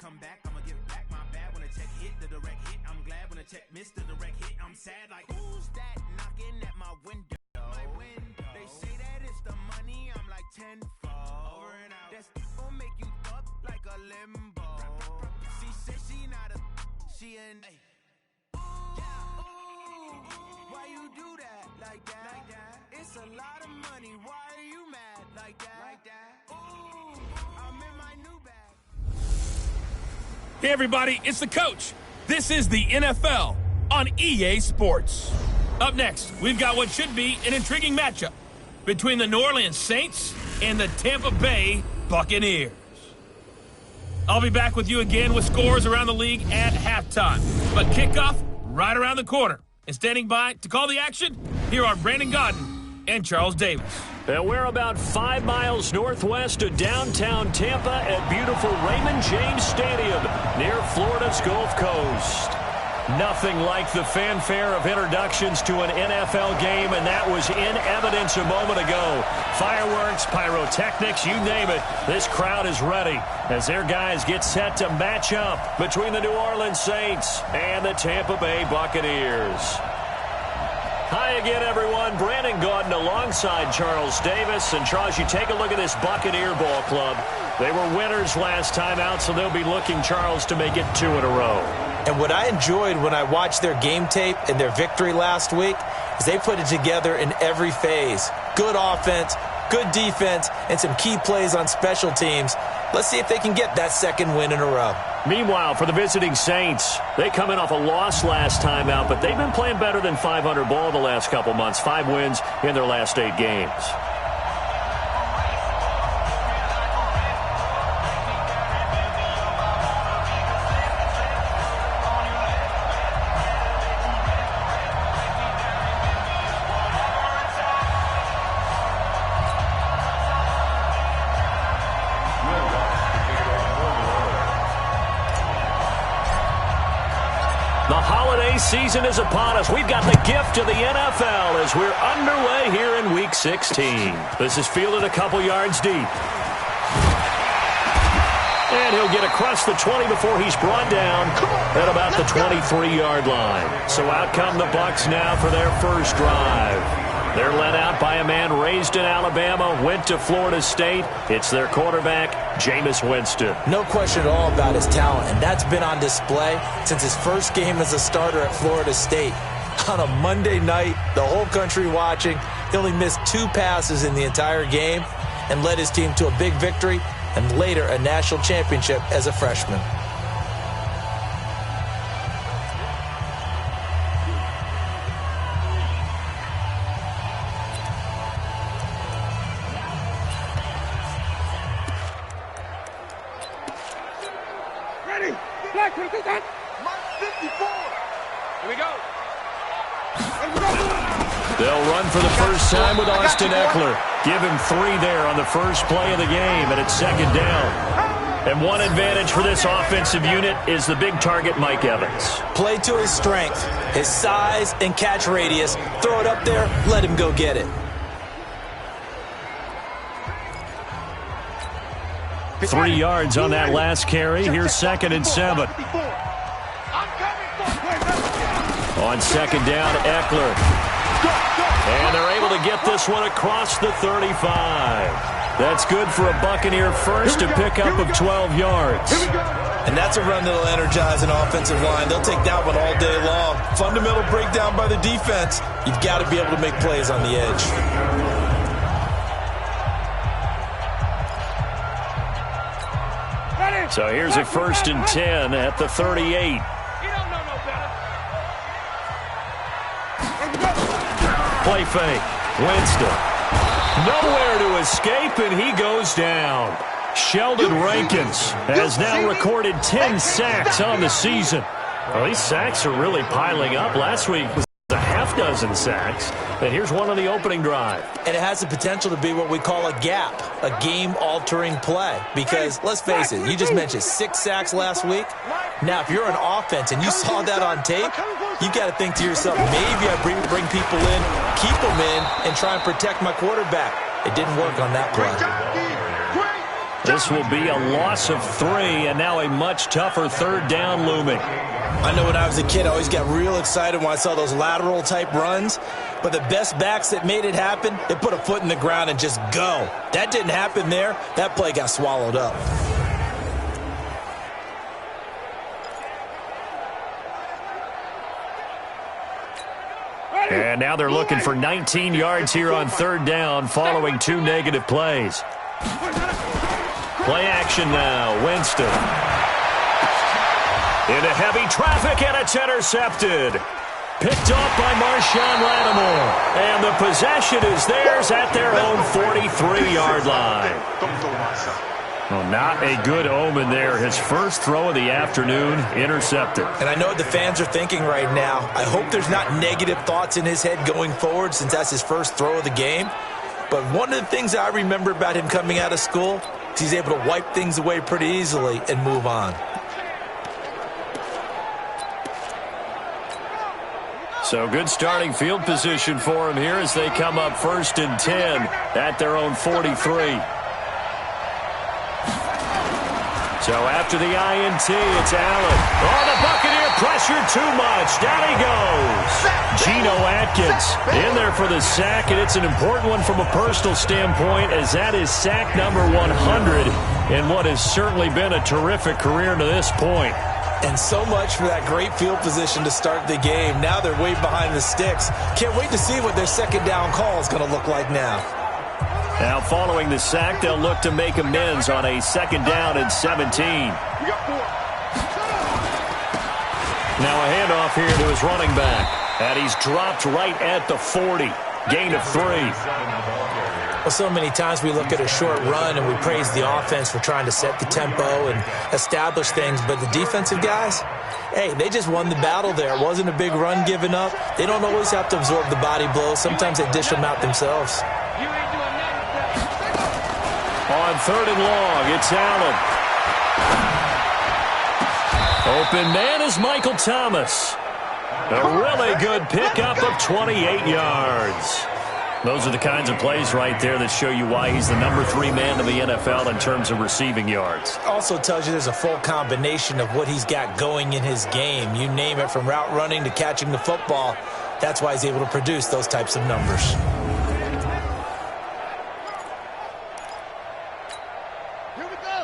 come back, I'ma give back my bad when a check hit, the direct hit. I'm glad when a check missed the direct hit. I'm sad like, who's that knocking at my window? They say that it's the money, I'm like tenfold. Over and out. That's gonna make you up like a limbo. She said she not a, she an why you do that like that? It's a lot of money. Why are you mad like that? Ooh, I'm in my new bag. Hey everybody, it's the coach. This is the NFL on EA Sports. Up next, we've got what should be an intriguing matchup between the New Orleans Saints and the Tampa Bay Buccaneers. I'll be back with you again with scores around the league at halftime. But kickoff right around the corner. And standing by to call the action, here are Brandon Godden and Charles Davis. And we're about 5 miles northwest of downtown Tampa at beautiful Raymond James Stadium near Florida's Gulf Coast. Nothing like the fanfare of introductions to an NFL game, and that was in evidence a moment ago. Fireworks, pyrotechnics, you name it. This crowd is ready as their guys get set to match up between the New Orleans Saints and the Tampa Bay Buccaneers. Hi again, everyone. Brandon Gaudin alongside Charles Davis. And, Charles, you take a look at this Buccaneer ball club. They were winners last time out, so they'll be looking, Charles, to make it 2 in a row. And what I enjoyed when I watched their game tape and their victory last week is they put it together in every phase. Good offense, good defense, and some key plays on special teams. Let's see if they can get that second win in a row. Meanwhile, for the visiting Saints, they come in off a loss last time out, but they've been playing better than 500 ball the last couple months. 5 wins in their last 8 games. Season is upon us. We've got the gift of the NFL as we're underway here in Week 16. This is fielded a couple yards deep. And he'll get across the 20 before he's brought down at about the 23-yard line. So out come the Bucs now for their first drive. They're led out by a man raised in Alabama, went to Florida State. It's their quarterback, Jameis Winston. No question at all about his talent, and that's been on display since his first game as a starter at Florida State. On a Monday night, the whole country watching, he only missed 2 passes in the entire game and led his team to a big victory and later a national championship as a freshman. They'll run for the first time with Austin Eckler. Give him 3 there on the first play of the game, and it's second down. And one advantage for this offensive unit is the big target, Mike Evans. Play to his strength, his size and catch radius. Throw it up there, let him go get it. 3 yards on that last carry. Here's 2nd and 7. On second down, Eckler. And they're able to get this one across the 35. That's good for a Buccaneer first, to pick up of 12 yards. And that's a run that'll energize an offensive line. They'll take that one all day long. Fundamental breakdown by the defense. You've got to be able to make plays on the edge. So here's a 1st and 10 at the 38. Play fake. Winston. Nowhere to escape, and he goes down. Sheldon Rankins has now recorded 10 sacks on the season. Well, these sacks are really piling up. Last week was a half-dozen sacks. And here's one on the opening drive. And it has the potential to be what we call a gap, a game-altering play. Because, let's face it, you just mentioned 6 sacks last week. Now, if you're an offense and you saw that on tape, you got to think to yourself, maybe I bring people in, keep them in, and try and protect my quarterback. It didn't work on that play. This will be a loss of 3, and now a much tougher third down looming. I know when I was a kid, I always got real excited when I saw those lateral-type runs. But the best backs that made it happen, they put a foot in the ground and just go. That didn't happen there. That play got swallowed up. And now they're looking for 19 yards here on third down following 2 negative plays. Play action now. Winston. Into heavy traffic, and it's intercepted. Picked off by Marshawn Lattimore. And the possession is theirs at their own 43-yard line. Well, not a good omen there. His first throw of the afternoon, intercepted. And I know what the fans are thinking right now. I hope there's not negative thoughts in his head going forward since that's his first throw of the game. But one of the things I remember about him coming out of school is he's able to wipe things away pretty easily and move on. So good starting field position for him here as they come up 1st and 10 at their own 43. So after the INT, it's Allen. Oh, the Buccaneer pressure too much. Down he goes. Geno Atkins in there for the sack, and it's an important one from a personal standpoint as that is sack number 100 in what has certainly been a terrific career to this point. And so much for that great field position to start the game. Now they're way behind the sticks. Can't wait to see what their second down call is going to look like now. Now following the sack, they'll look to make amends on a 2nd down and 17. Now a handoff here to his running back. And he's dropped right at the 40. Gain of 3. Well, so many times we look at a short run and we praise the offense for trying to set the tempo and establish things. But the defensive guys, hey, they just won the battle there. It wasn't a big run given up. They don't always have to absorb the body blows. Sometimes they dish them out themselves. On 3rd and long, it's Allen. Open man is Michael Thomas. A really good pickup of 28 yards. Those are the kinds of plays right there that show you why he's the number 3 man in the NFL in terms of receiving yards. Also tells you there's a full combination of what he's got going in his game. You name it, from route running to catching the football. That's why he's able to produce those types of numbers.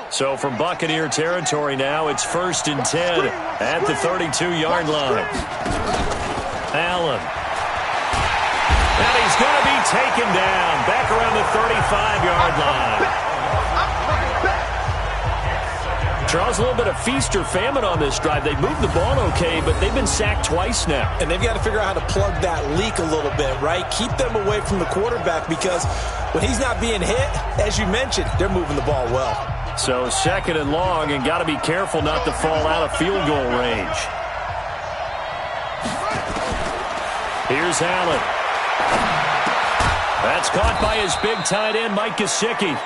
So from Buccaneer territory now, it's 1st and 10 at the 32-yard line. Allen. And he's going to be taken down back around the 35-yard line. Charles, a little bit of feast or famine on this drive. They moved the ball okay, but they've been sacked twice now. And they've got to figure out how to plug that leak a little bit, right? Keep them away from the quarterback because when he's not being hit, as you mentioned, they're moving the ball well. So 2nd and long, and got to be careful not to fall out of field goal range. Here's Allen. That's caught by his big tight end, Mike Gesicki.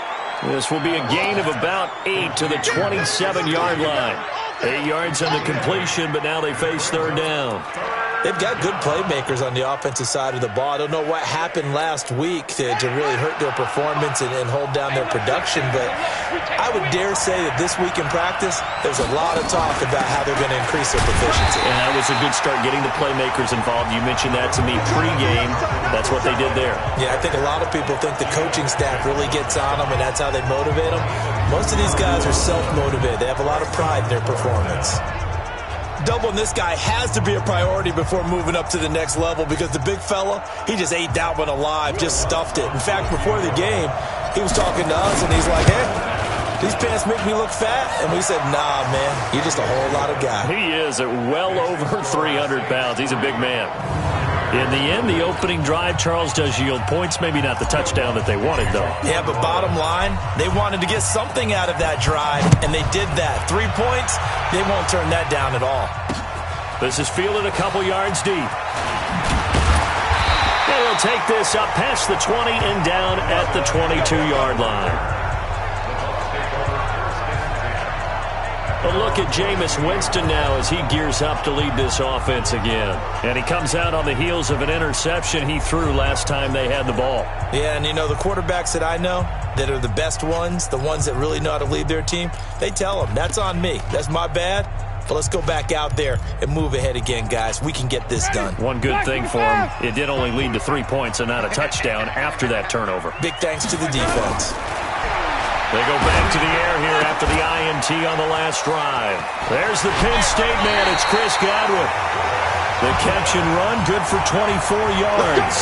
This will be a gain of about 8 to the 27-yard line. 8 yards on the completion, but now they face 3rd down. They've got good playmakers on the offensive side of the ball. I don't know what happened last week to really hurt their performance and hold down their production, but I would dare say that this week in practice, there's a lot of talk about how they're going to increase their proficiency. And that was a good start, getting the playmakers involved. You mentioned that to me pregame. That's what they did there. Yeah, I think a lot of people think the coaching staff really gets on them, and that's how they motivate them. Most of these guys are self-motivated. They have a lot of pride in their performance. Doubling this guy has to be a priority before moving up to the next level because the big fella, he just ate that one alive, just stuffed it. In fact, before the game, he was talking to us, and he's like, hey, these pants make me look fat? And we said, nah, man, you're just a whole lot of guy. He is at well over 300 pounds. He's a big man. In the end, the opening drive, Charles, does yield points. Maybe not the touchdown that they wanted, though. Yeah, but bottom line, they wanted to get something out of that drive, and they did that. 3 points, they won't turn that down at all. This is fielded a couple yards deep. And he'll take this up past the 20 and down at the 22-yard line. But look at Jameis Winston now as he gears up to lead this offense again. And he comes out on the heels of an interception he threw last time they had the ball. Yeah, and you know, the quarterbacks that I know that are the best ones, the ones that really know how to lead their team, they tell them, that's on me. That's my bad. But let's go back out there and move ahead again, guys. We can get this done. One good thing for him, it did only lead to 3 points and not a touchdown after that turnover. Big thanks to the defense. They go back to the air here after the INT on the last drive. There's the Penn State man. It's Chris Godwin. The catch and run, good for 24 yards.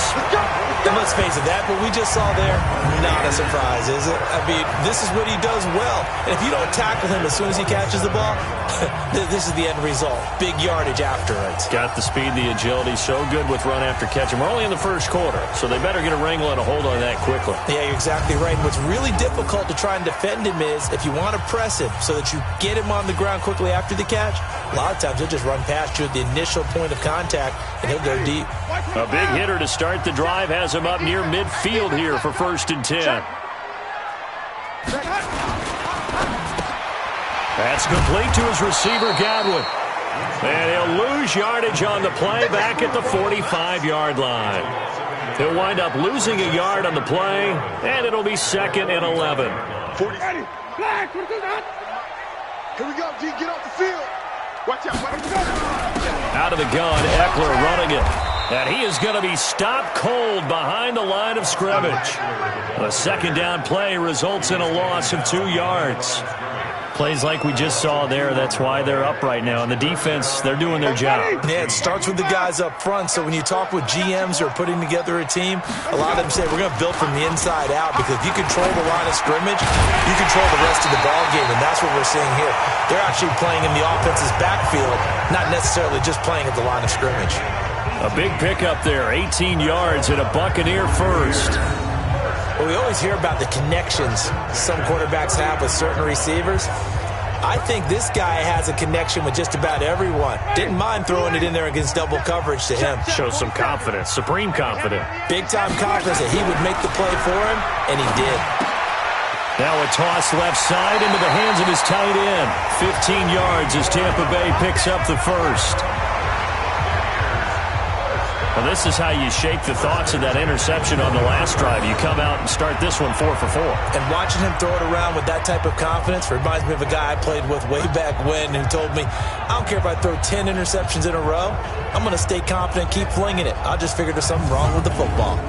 And let's face it, that what we just saw there, not a surprise, is it? I mean, this is what he does well. And if you don't tackle him as soon as he catches the ball, this is the end result. Big yardage after it. Got the speed, the agility, so good with run after catch. And we're only in the first quarter, so they better get a wrangle and a hold on that quickly. Yeah, you're exactly right. And what's really difficult to try and defend him is if you want to press him so that you get him on the ground quickly after the catch, a lot of times he'll just run past you at the initial point of contact, and he'll go deep. A big hitter to start the drive has him up near midfield here for 1st and 10. That's complete to his receiver, Godwin. And he'll lose yardage on the play back at the 45-yard line. He'll wind up losing a yard on the play, and it'll be 2nd and 11. 40. Here we go, D. Get off the field. Watch out. Out of the gun, Eckler running it. And he is going to be stopped cold behind the line of scrimmage. A 2nd down play results in a loss of 2 yards. Plays like we just saw there, that's why they're up right now. And the defense, they're doing their job. Yeah, it starts with the guys up front. So when you talk with GMs who are putting together a team, a lot of them say we're going to build from the inside out, because if you control the line of scrimmage, you control the rest of the ball game, and that's what we're seeing here. They're actually playing in the offense's backfield, not necessarily just playing at the line of scrimmage. A big pickup there, 18 yards and a Buccaneer first. Well, we always hear about the connections some quarterbacks have with certain receivers. I think this guy has a connection with just about everyone. Didn't mind throwing it in there against double coverage to him. Shows some confidence, supreme confidence. Big-time confidence that he would make the play for him, and he did. Now a toss left side into the hands of his tight end. 15 yards as Tampa Bay picks up the first. Well, this is how you shake the thoughts of that interception on the last drive. You come out and start this one 4 for 4. And watching him throw it around with that type of confidence reminds me of a guy I played with way back when who told me, I don't care if I throw 10 interceptions in a row, I'm going to stay confident, keep flinging it. I just figured there's something wrong with the football.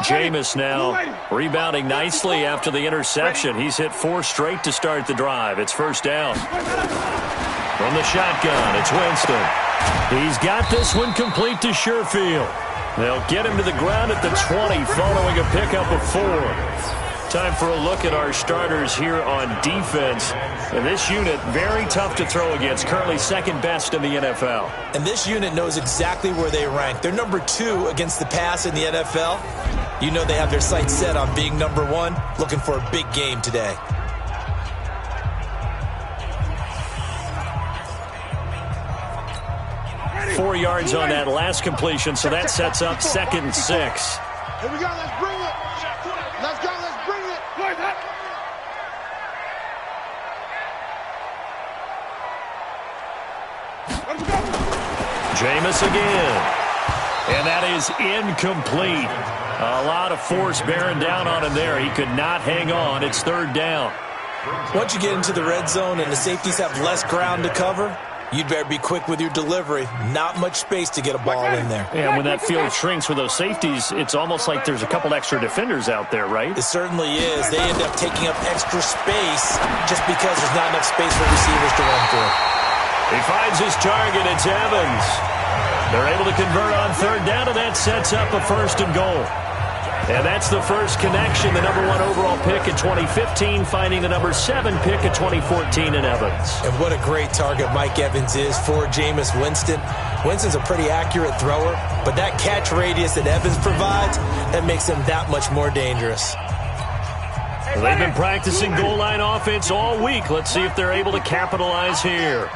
Jameis now rebounding nicely after the interception. He's hit 4 straight to start the drive. It's 1st down. From the shotgun, it's Winston. He's got this one complete to Sherfield. They'll get him to the ground at the 20 following a pickup of 4. Time for a look at our starters here on defense. And this unit, very tough to throw against. Currently 2nd best in the NFL. And this unit knows exactly where they rank. They're number 2 against the pass in the NFL. You know they have their sights set on being number 1, looking for a big game today. Four yards on that last completion, so that sets up 2nd and 6. Here we go, let's bring it. Let's go, let's bring it. Jameis again. And that is incomplete. A lot of force bearing down on him there. He could not hang on. It's 3rd down. Once you get into the red zone and the safeties have less ground to cover, you'd better be quick with your delivery. Not much space to get a ball in there. And when that field shrinks with those safeties, it's almost like there's a couple extra defenders out there, right? It certainly is. They end up taking up extra space just because there's not enough space for receivers to run through. He finds his target. It's Evans. They're able to convert on 3rd down, and that sets up a 1st and goal. And that's the first connection, the number 1 overall pick in 2015, finding the number 7 pick in 2014 in Evans. And what a great target Mike Evans is for Jameis Winston. Winston's a pretty accurate thrower, but that catch radius that Evans provides, that makes him that much more dangerous. They've been practicing goal line offense all week. Let's see if they're able to capitalize here.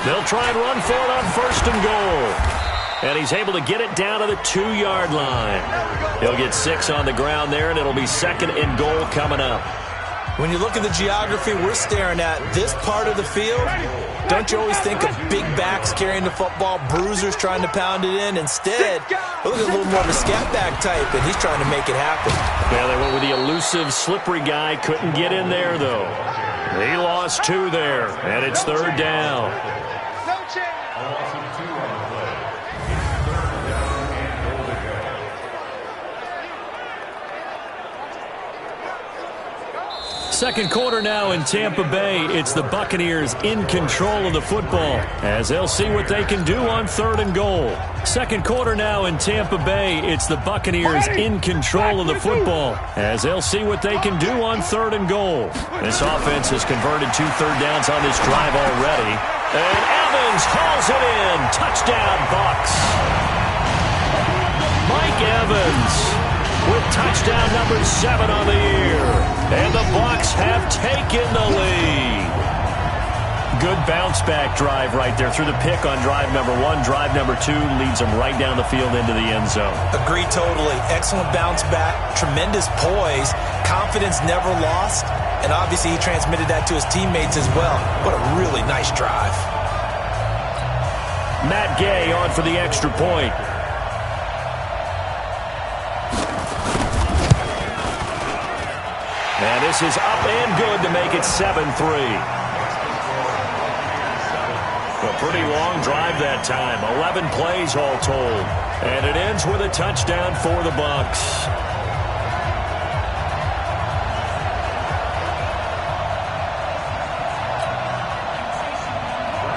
They'll try and run for it on 1st and goal. And he's able to get it down to the 2-yard line. He'll get 6 on the ground there, and it'll be 2nd and goal coming up. When you look at the geography we're staring at, this part of the field, don't you always think of big backs carrying the football, bruisers trying to pound it in? Instead, look at a little more of a scat back type, and he's trying to make it happen. Yeah, they went with the elusive, slippery guy. Couldn't get in there, though. He lost 2 there, and it's 3rd down. Second quarter now in Tampa Bay. It's the Buccaneers in control of the football as they'll see what they can do on 3rd and goal. Second quarter now in Tampa Bay. It's the Buccaneers in control of the football as they'll see what they can do on 3rd and goal. This offense has converted 2 third downs on this drive already. And Evans hauls it in. Touchdown, Bucs. Mike Evans with touchdown number 7 on the year. And the Bucs have taken the lead. Good bounce-back drive right there through the pick on drive number 1. Drive number 2 leads them right down the field into the end zone. Agree totally. Excellent bounce-back, tremendous poise, confidence never lost, and obviously he transmitted that to his teammates as well. What a really nice drive. Matt Gay on for the extra point. And this is up and good to make it 7-3. A pretty long drive that time. 11 plays all told. And it ends with a touchdown for the Bucs.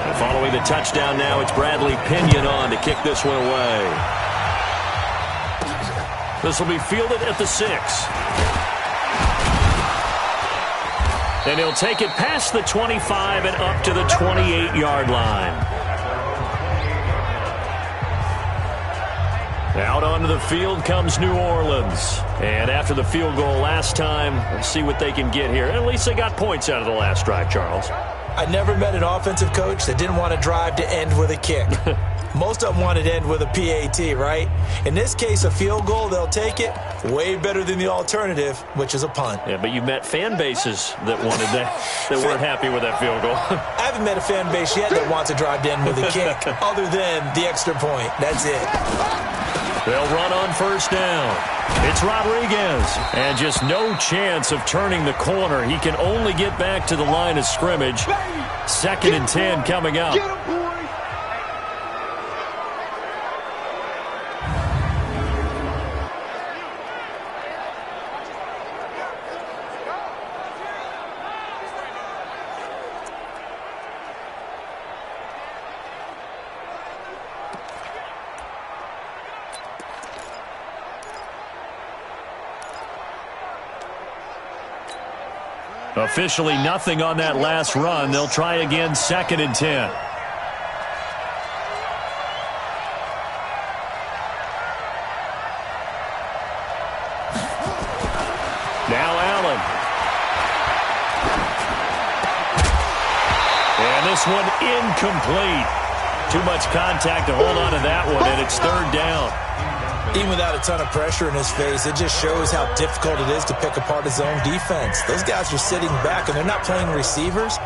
And following the touchdown now, it's Bradley Pinion on to kick this one away. This will be fielded at the 6. And he'll take it past the 25 and up to the 28-yard line. Out onto the field comes New Orleans. And after the field goal last time, let's see what they can get here. At least they got points out of the last drive, Charles. I never met an offensive coach that didn't want a drive to end with a kick. Most of them wanted to end with a PAT, right? In this case, a field goal, they'll take it. Way better than the alternative, which is a punt. Yeah, but you met fan bases that wanted that, that weren't happy with that field goal. I haven't met a fan base yet that wants a drive to end with a kick, other than the extra point. That's it. They'll run on 1st down. It's Rodriguez. And just no chance of turning the corner. He can only get back to the line of scrimmage. 2nd and 10 coming up. Officially nothing on that last run. They'll try again 2nd and 10. Now Allen. And this one incomplete. Too much contact to hold on to that one, and it's 3rd down. Even without a ton of pressure in his face, it just shows how difficult it is to pick apart his own defense. Those guys are sitting back, and they're not playing receivers.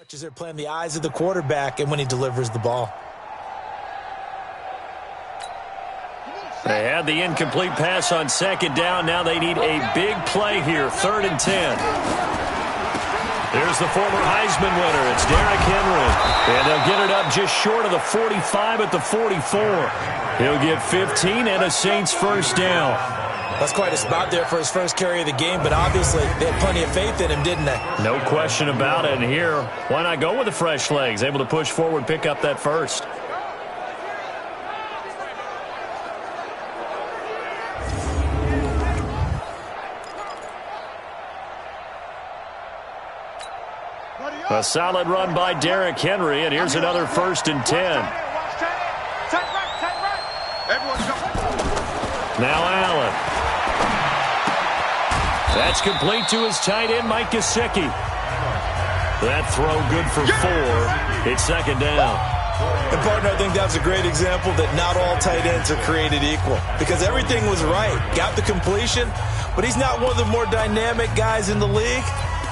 They're playing the eyes of the quarterback and when he delivers the ball. They had the incomplete pass on second down. Now they need a big play here, 3rd and 10. There's the former Heisman winner. It's Derrick Henry. And they'll get it up just short of the 45 at the 44. He'll get 15 and a Saints first down. That's quite a spot there for his first carry of the game, but obviously they had plenty of faith in him, didn't they? No question about it. And here, why not go with the fresh legs? Able to push forward, pick up that first. A solid run by Derrick Henry, and here's another 1st and 10. Now Allen. That's complete to his tight end, Mike Gesicki. That throw good for 4. It's 2nd down. And, partner, I think that's a great example that not all tight ends are created equal. Because everything was right. Got the completion, but he's not one of the more dynamic guys in the league.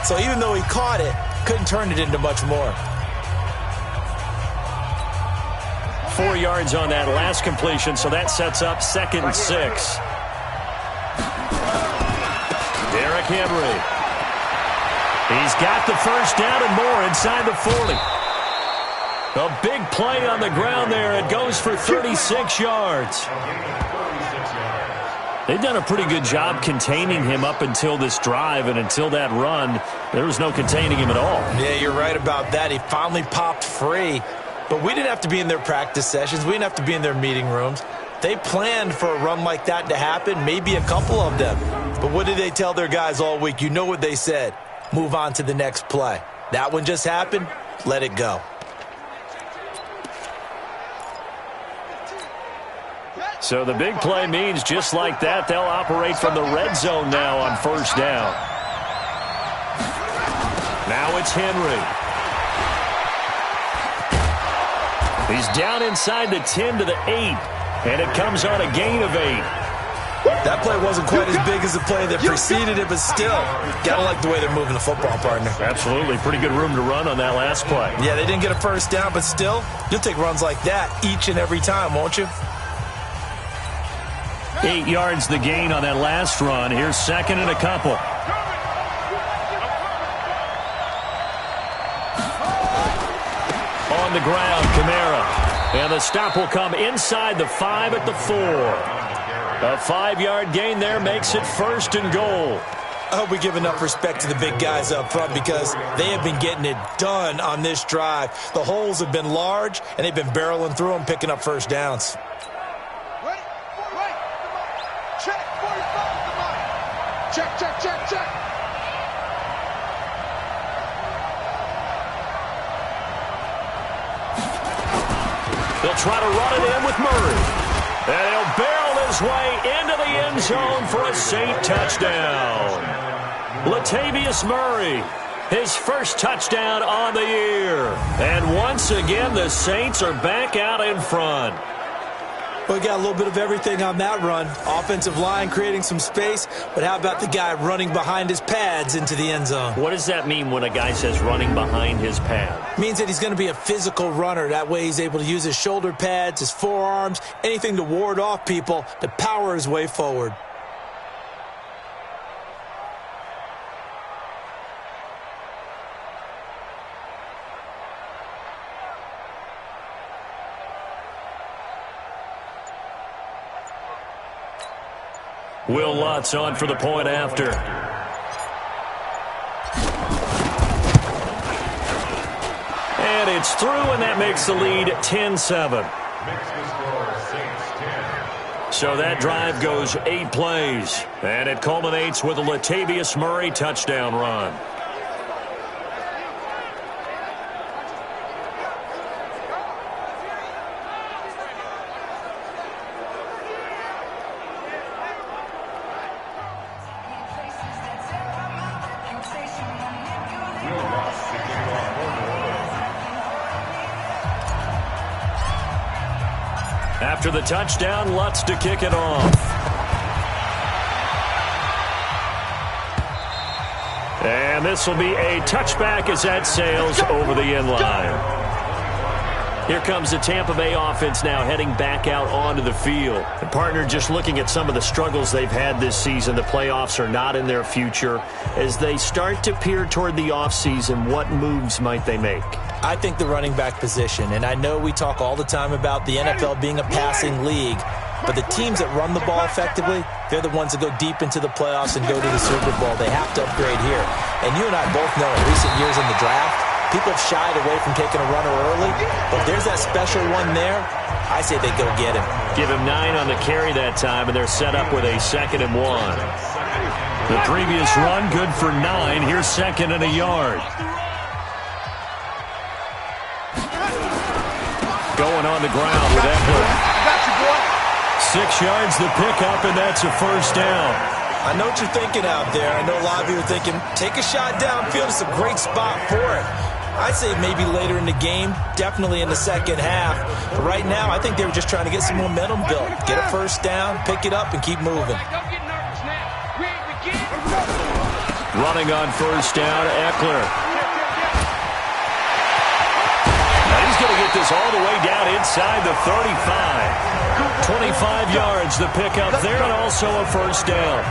So even though he caught it, couldn't turn it into much more. 4 yards on that last completion, so that sets up 2nd and 6. Derrick Henry. He's got the first down and more inside the 40. A big play on the ground there. It goes for 36 yards. They've done a pretty good job containing him up until this drive, and until that run, there was no containing him at all. Yeah, you're right about that. He finally popped free. But we didn't have to be in their practice sessions. We didn't have to be in their meeting rooms. They planned for a run like that to happen, maybe a couple of them. But what did they tell their guys all week? You know what they said. Move on to the next play. That one just happened. Let it go. So the big play means just like that, they'll operate from the red zone now on 1st down. Now it's Henry. He's down inside the 10 to the 8, and it comes on a gain of 8. That play wasn't quite as big as the play that preceded it, but still, gotta like the way they're moving the football, partner. Absolutely. Pretty good room to run on that last play. Yeah, they didn't get a first down, but still, you'll take runs like that each and every time, won't you? 8 yards the gain on that last run. Here's 2nd and a couple. On the ground, Kamara. And the stop will come inside the 5 at the 4. A 5-yard gain there makes it 1st and goal. I hope we give enough respect to the big guys up front because they have been getting it done on this drive. The holes have been large, and they've been barreling through them, picking up first downs. Check. They'll try to run it in with Murray. And he'll barrel his way into the end zone for a Saint touchdown. Latavius Murray, his first touchdown on the year. And once again, the Saints are back out in front. We got a little bit of everything on that run. Offensive line creating some space, but how about the guy running behind his pads into the end zone? What does that mean when a guy says running behind his pad? Means that he's going to be a physical runner. That way he's able to use his shoulder pads, his forearms, anything to ward off people to power his way forward. Will Lutz on for the point after. And it's through, and that makes the lead 10-7. So that drive goes 8 plays, and it culminates with a Latavius Murray touchdown run. After the touchdown, Lutz to kick it off. And this will be a touchback as that sails over the end line. Here comes the Tampa Bay offense now heading back out onto the field. And partner, just looking at some of the struggles they've had this season, the playoffs are not in their future. As they start to peer toward the offseason, what moves might they make? I think the running back position, and I know we talk all the time about the NFL being a passing league, but the teams that run the ball effectively, they're the ones that go deep into the playoffs and go to the Super Bowl. They have to upgrade here. And you and I both know in recent years in the draft, people have shied away from taking a runner early, but if there's that special one there, I say they go get him. Give him 9 on the carry that time, and they're set up with a 2nd and 1. The previous run, good for 9. Here's 2nd and a yard. Going on the ground with Eckler. 6 yards the pickup, and that's a first down. I know what you're thinking out there. I know a lot of you are thinking, take a shot downfield. It's a great spot for it. I'd say maybe later in the game, definitely in the second half. But right now, I think they were just trying to get some momentum built. Get a first down, pick it up, and keep moving. Running on first down, Eckler. Now he's going to get this all the way down inside the 35. 25 yards, the pickup there, and also a first down.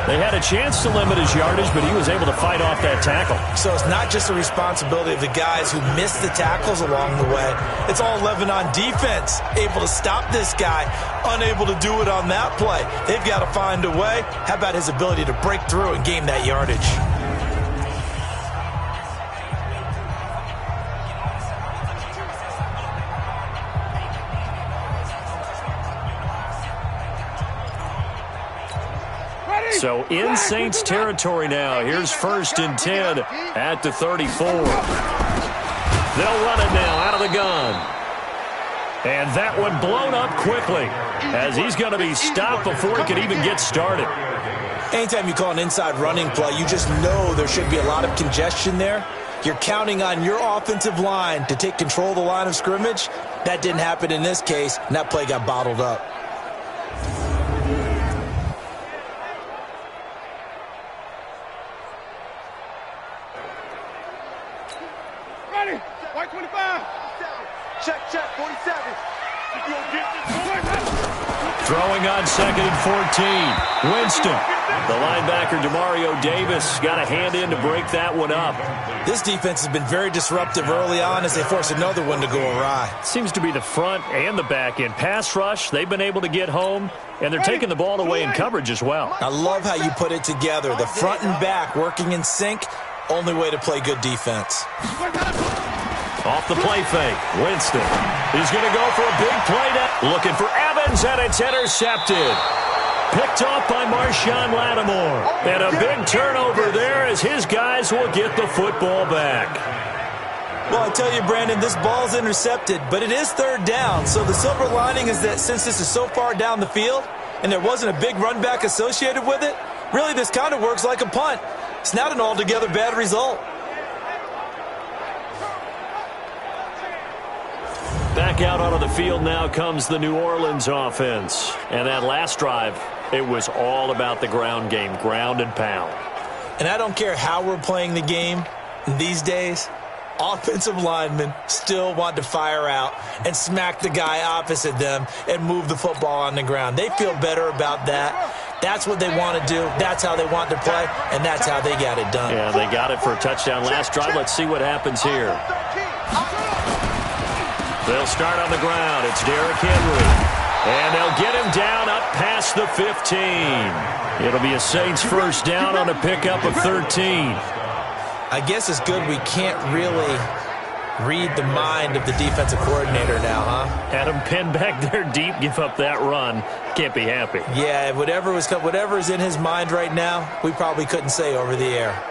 They had a chance to limit his yardage, but he was able to fight off that tackle. So it's not just the responsibility of the guys who missed the tackles along the way. It's all 11 on defense, able to stop this guy, unable to do it on that play. They've got to find a way. How about his ability to break through and gain that yardage? So in Saints territory now. Here's 1st and 10 at the 34. They'll run it now out of the gun. And that one blown up quickly as he's going to be stopped before he could even get started. Anytime you call an inside running play, you just know there should be a lot of congestion there. You're counting on your offensive line to take control of the line of scrimmage. That didn't happen in this case, and that play got bottled up. White 25. Check, 47. Throwing on 2nd and 14. Winston. The linebacker, Demario Davis, got a hand in to break that one up. This defense has been very disruptive early on as they force another one to go awry. Seems to be the front and the back end. Pass rush, they've been able to get home, and they're taking the ball away in coverage as well. I love how you put it together. The front and back working in sync, only way to play good defense. Off the play fake, Winston. He's going to go for a big play down. Looking for Evans, and it's intercepted. Picked off by Marshawn Lattimore. And a big turnover there as his guys will get the football back. Well, I tell you, Brandon, this ball's intercepted, but it is 3rd down. So the silver lining is that since this is so far down the field and there wasn't a big run back associated with it, really this kind of works like a punt. It's not an altogether bad result. Back out onto the field now comes the New Orleans offense. And that last drive, it was all about the ground game, ground and pound. And I don't care how we're playing the game these days, offensive linemen still want to fire out and smack the guy opposite them and move the football on the ground. They feel better about that. That's what they want to do. That's how they want to play, and that's how they got it done. Yeah, they got it for a touchdown last drive. Let's see what happens here. They'll start on the ground. It's Derrick Henry. And they'll get him down up past the 15. It'll be a Saints first down on a pickup of 13. I guess it's good we can't really read the mind of the defensive coordinator now, huh? Had him pinned back there deep, give up that run. Can't be happy. Yeah, whatever is in his mind right now, we probably couldn't say over the air.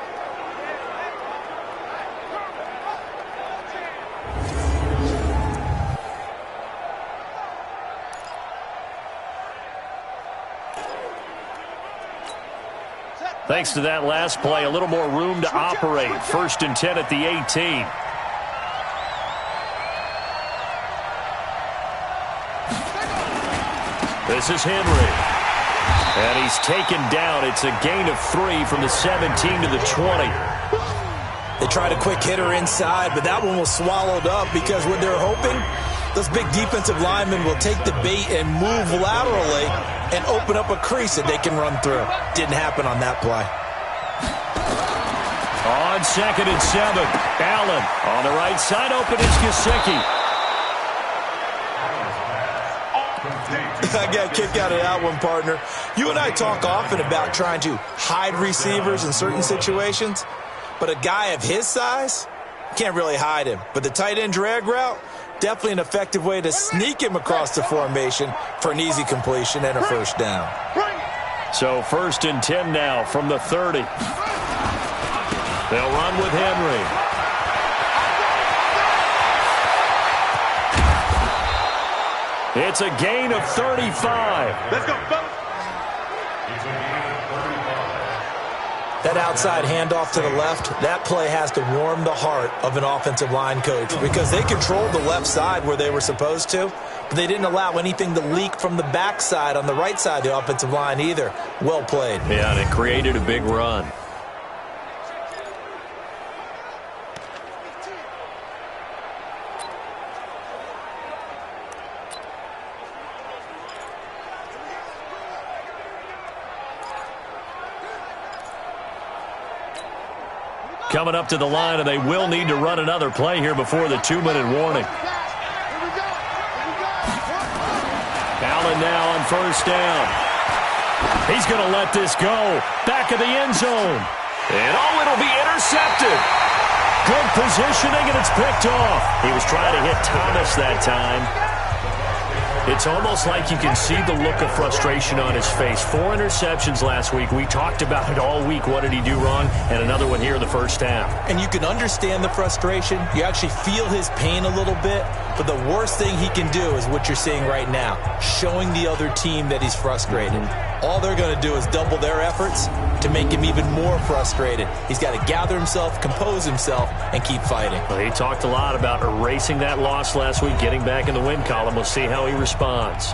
Thanks to that last play, a little more room to operate. 1st and 10 at the 18. This is Henry. And he's taken down. It's a gain of 3 from the 17 to the 20. They tried a quick hitter inside, but that one was swallowed up because what they're hoping, those big defensive linemen will take the bait and move laterally and open up a crease that they can run through. Didn't happen on that play. On 2nd and 7, Allen on the right side, open is Gesicki. I got a kick out of that one, partner. You and I talk often about trying to hide receivers in certain situations, but a guy of his size, can't really hide him. But the tight end drag route, definitely an effective way to sneak him across the formation for an easy completion and a first down. So 1st and 10 now from the 30. They'll run with Henry. It's a gain of 35. Let's go, fellas. That outside handoff to the left, that play has to warm the heart of an offensive line coach because they controlled the left side where they were supposed to, but they didn't allow anything to leak from the backside on the right side of the offensive line either. Well played. Yeah, and it created a big run. Coming up to the line, and they will need to run another play here before the 2-minute warning. Allen now on 1st down. He's going to let this go. Back of the end zone. And it'll be intercepted. Good positioning, and it's picked off. He was trying to hit Thomas that time. It's almost like you can see the look of frustration on his face. 4 interceptions last week. We talked about it all week. What did he do wrong? And another one here in the first half. And you can understand the frustration. You actually feel his pain a little bit. But the worst thing he can do is what you're seeing right now, showing the other team that he's frustrated. All they're going to do is double their efforts to make him even more frustrated. He's got to gather himself, compose himself, and keep fighting. Well, he talked a lot about erasing that loss last week, getting back in the win column. We'll see how he responds.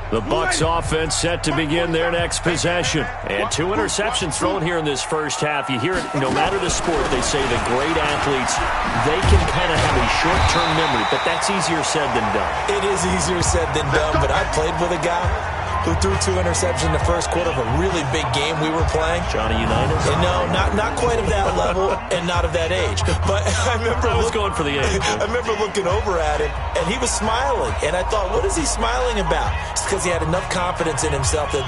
The Bucs offense set to begin their next possession. And 2 interceptions thrown here in this first half. You hear it, no matter the sport, they say the great athletes, they can kind of have a short-term memory, but that's easier said than done. It is easier said than done, but I played with a guy who threw 2 interceptions in the first quarter of a really big game we were playing. Johnny Unitas? And no, not quite of that level and not of that age. But I remember I was going for the age. I remember looking over at him, and he was smiling. And I thought, what is he smiling about? It's because he had enough confidence in himself that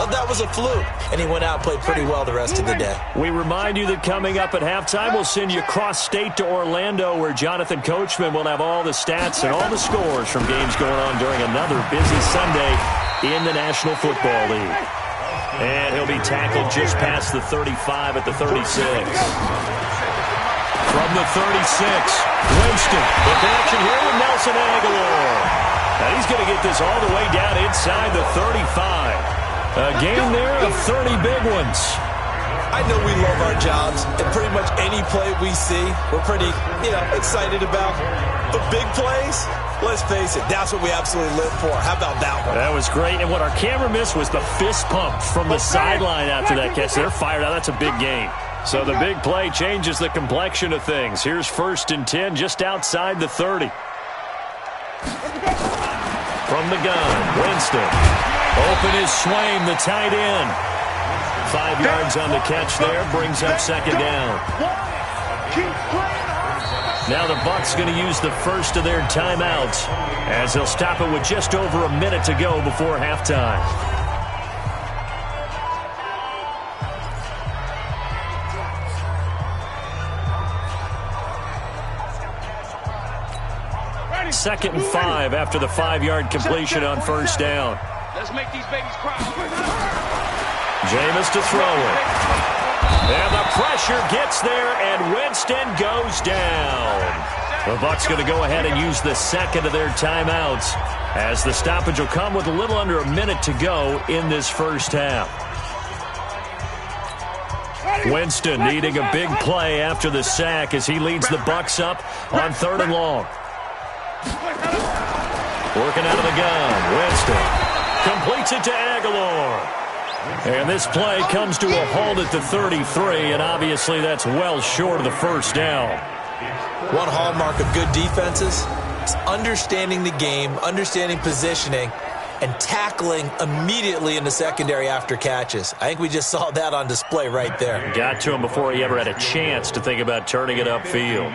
that was a fluke. And he went out and played pretty well the rest of the day. We remind you that coming up at halftime, we'll send you cross-state to Orlando, where Jonathan Coachman will have all the stats and all the scores from games going on during another busy Sunday in the National Football League. And he'll be tackled just past the 35 at the 36. From the 36, Winston. The connection here with Nelson Aguilar. Now he's going to get this all the way down inside the 35. A game there of 30 big ones. I know we love our jobs, and pretty much any play we see, we're pretty, excited about. But big plays, let's face it, that's what we absolutely live for. How about that one? That was great. And what our camera missed was the fist pump from the sideline after that catch. They're fired out. That's a big game. So the big play changes the complexion of things. Here's 1st and 10 just outside the 30. From the gun, Winston. Open is Swain, the tight end. 5 yards on the catch there, brings up 2nd down. Now the Bucs going to use the first of their timeouts as they'll stop it with just over a minute to go before halftime. Ready. 2nd and 5 after the 5-yard completion on 1st down. Let's make these babies cry. Jameis to throw it. And the pressure gets there, and Winston goes down. The Bucs going to go ahead and use the second of their timeouts as the stoppage will come with a little under a minute to go in this first half. Winston needing a big play after the sack as he leads the Bucs up on 3rd and long. Working out of the gun, Winston completes it to Aguilar. And this play comes to a halt at the 33, and obviously that's well short of the first down. One hallmark of good defenses is understanding the game, understanding positioning, and tackling immediately in the secondary after catches. I think we just saw that on display right there. Got to him before he ever had a chance to think about turning it upfield.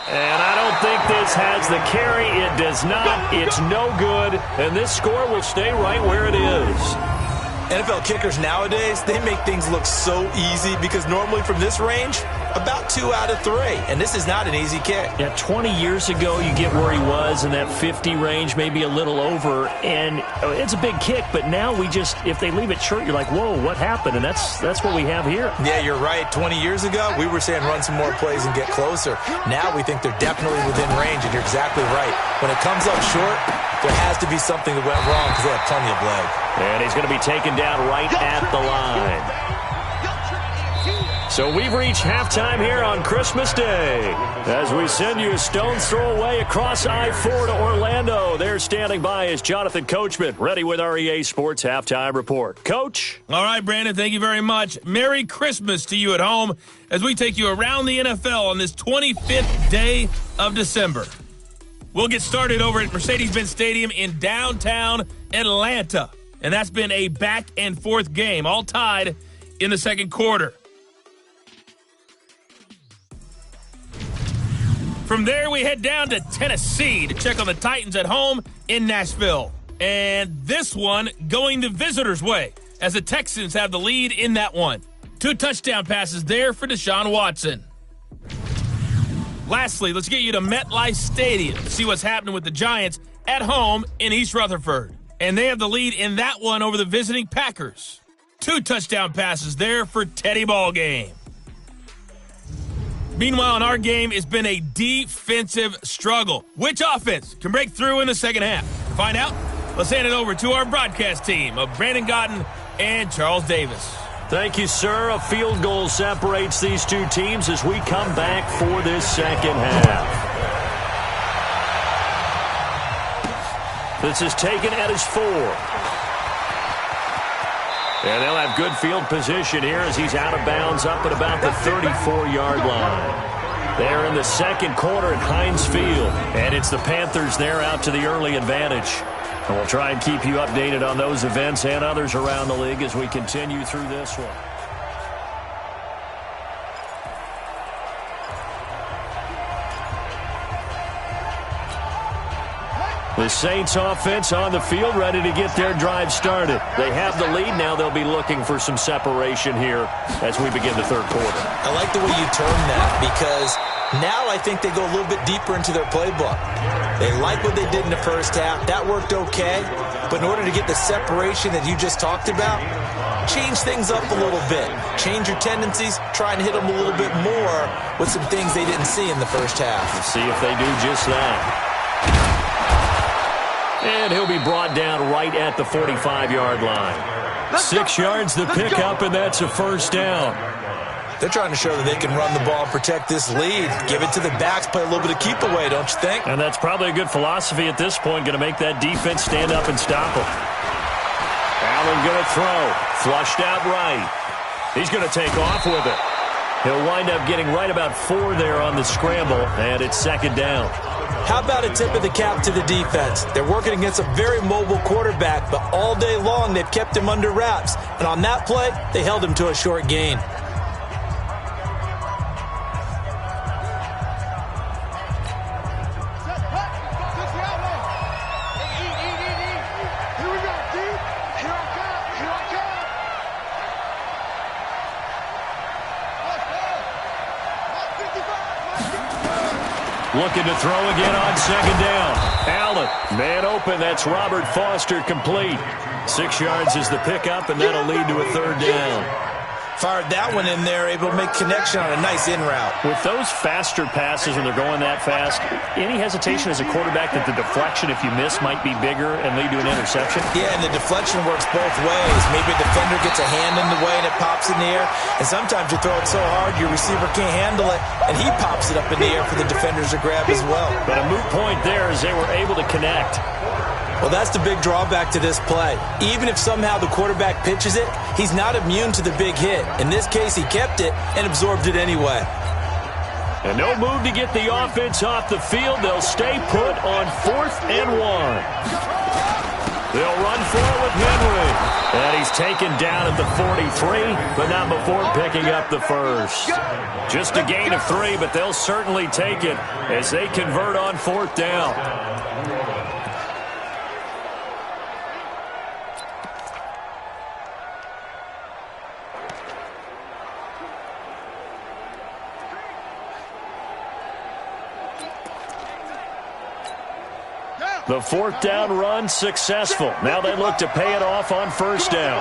And I don't think this has the carry. It does not. It's no good. And this score will stay right where it is. NFL kickers nowadays, they make things look so easy because normally from this range, about 2 out of 3. And this is not an easy kick. Yeah, 20 years ago, you get where he was in that 50 range, maybe a little over. And it's a big kick, but now we just, if they leave it short, you're like, whoa, what happened? And that's what we have here. Yeah, you're right. 20 years ago, we were saying run some more plays and get closer. Now we think they're definitely within range, and you're exactly right. When it comes up short, there has to be something that went wrong because they have plenty of leg. And he's going to be taken down right at the line. So we've reached halftime here on Christmas Day as we send you a stone's throw away across I-4 to Orlando. There standing by is Jonathan Coachman, ready with our EA Sports Halftime Report. Coach? All right, Brandon, thank you very much. Merry Christmas to you at home as we take you around the NFL on this 25th day of December. We'll get started over at Mercedes-Benz Stadium in downtown Atlanta. And that's been a back-and-forth game, all tied in the second quarter. From there, we head down to Tennessee to check on the Titans at home in Nashville. And this one going the visitors' way as the Texans have the lead in that one. 2 touchdown passes there for Deshaun Watson. Lastly, let's get you to MetLife Stadium to see what's happening with the Giants at home in East Rutherford. And they have the lead in that one over the visiting Packers. 2 touchdown passes there for Teddy Ballgame. Meanwhile, in our game, it's been a defensive struggle. Which offense can break through in the second half? To find out, let's hand it over to our broadcast team of Brandon Godden and Charles Davis. Thank you, sir. A field goal separates these two teams as we come back for this second half. This is taken at his 4. And they'll have good field position here as he's out of bounds up at about the 34-yard line. They're in the second quarter at Heinz Field. And it's the Panthers there out to the early advantage. And we'll try and keep you updated on those events and others around the league as we continue through this one. The Saints offense on the field ready to get their drive started. They have the lead. Now they'll be looking for some separation here as we begin the third quarter. I like the way you term that because now I think they go a little bit deeper into their playbook. They like what they did in the first half. That worked okay. But in order to get the separation that you just talked about, change things up a little bit. Change your tendencies. Try and hit them a little bit more with some things they didn't see in the first half. Let's see if they do just that. And he'll be brought down right at the 45-yard line. 6 yards the pickup, and that's a first down. They're trying to show that they can run the ball and protect this lead. Give it to the backs, play a little bit of keep away, don't you think? And that's probably a good philosophy at this point, going to make that defense stand up and stop them. Allen going to throw. Flushed out right. He's going to take off with it. He'll wind up getting right about 4 there on the scramble, and it's second down. How about a tip of the cap to the defense? They're working against a very mobile quarterback, but all day long they've kept him under wraps. And on that play, they held him to a short gain. Looking to throw again on second down. Allen, man open. That's Robert Foster complete. 6 yards is the pickup, and that'll lead to a third down. Fired that one in there, able to make connection on a nice in route. With those faster passes when they're going that fast, any hesitation as a quarterback that the deflection, if you miss, might be bigger and lead to an interception? Yeah, and the deflection works both ways. Maybe a defender gets a hand in the way and it pops in the air, and sometimes you throw it so hard your receiver can't handle it, and he pops it up in the air for the defenders to grab as well. But a moot point there as they were able to connect. Well, that's the big drawback to this play. Even if somehow the quarterback pitches it, he's not immune to the big hit. In this case, he kept it and absorbed it anyway. And no move to get the offense off the field. They'll stay put on 4th and 1. They'll run for it with Henry. And he's taken down at the 43, but not before picking up the first. Just a gain of 3, but they'll certainly take it as they convert on 4th down. The 4th down run successful. Now they look to pay it off on 1st down.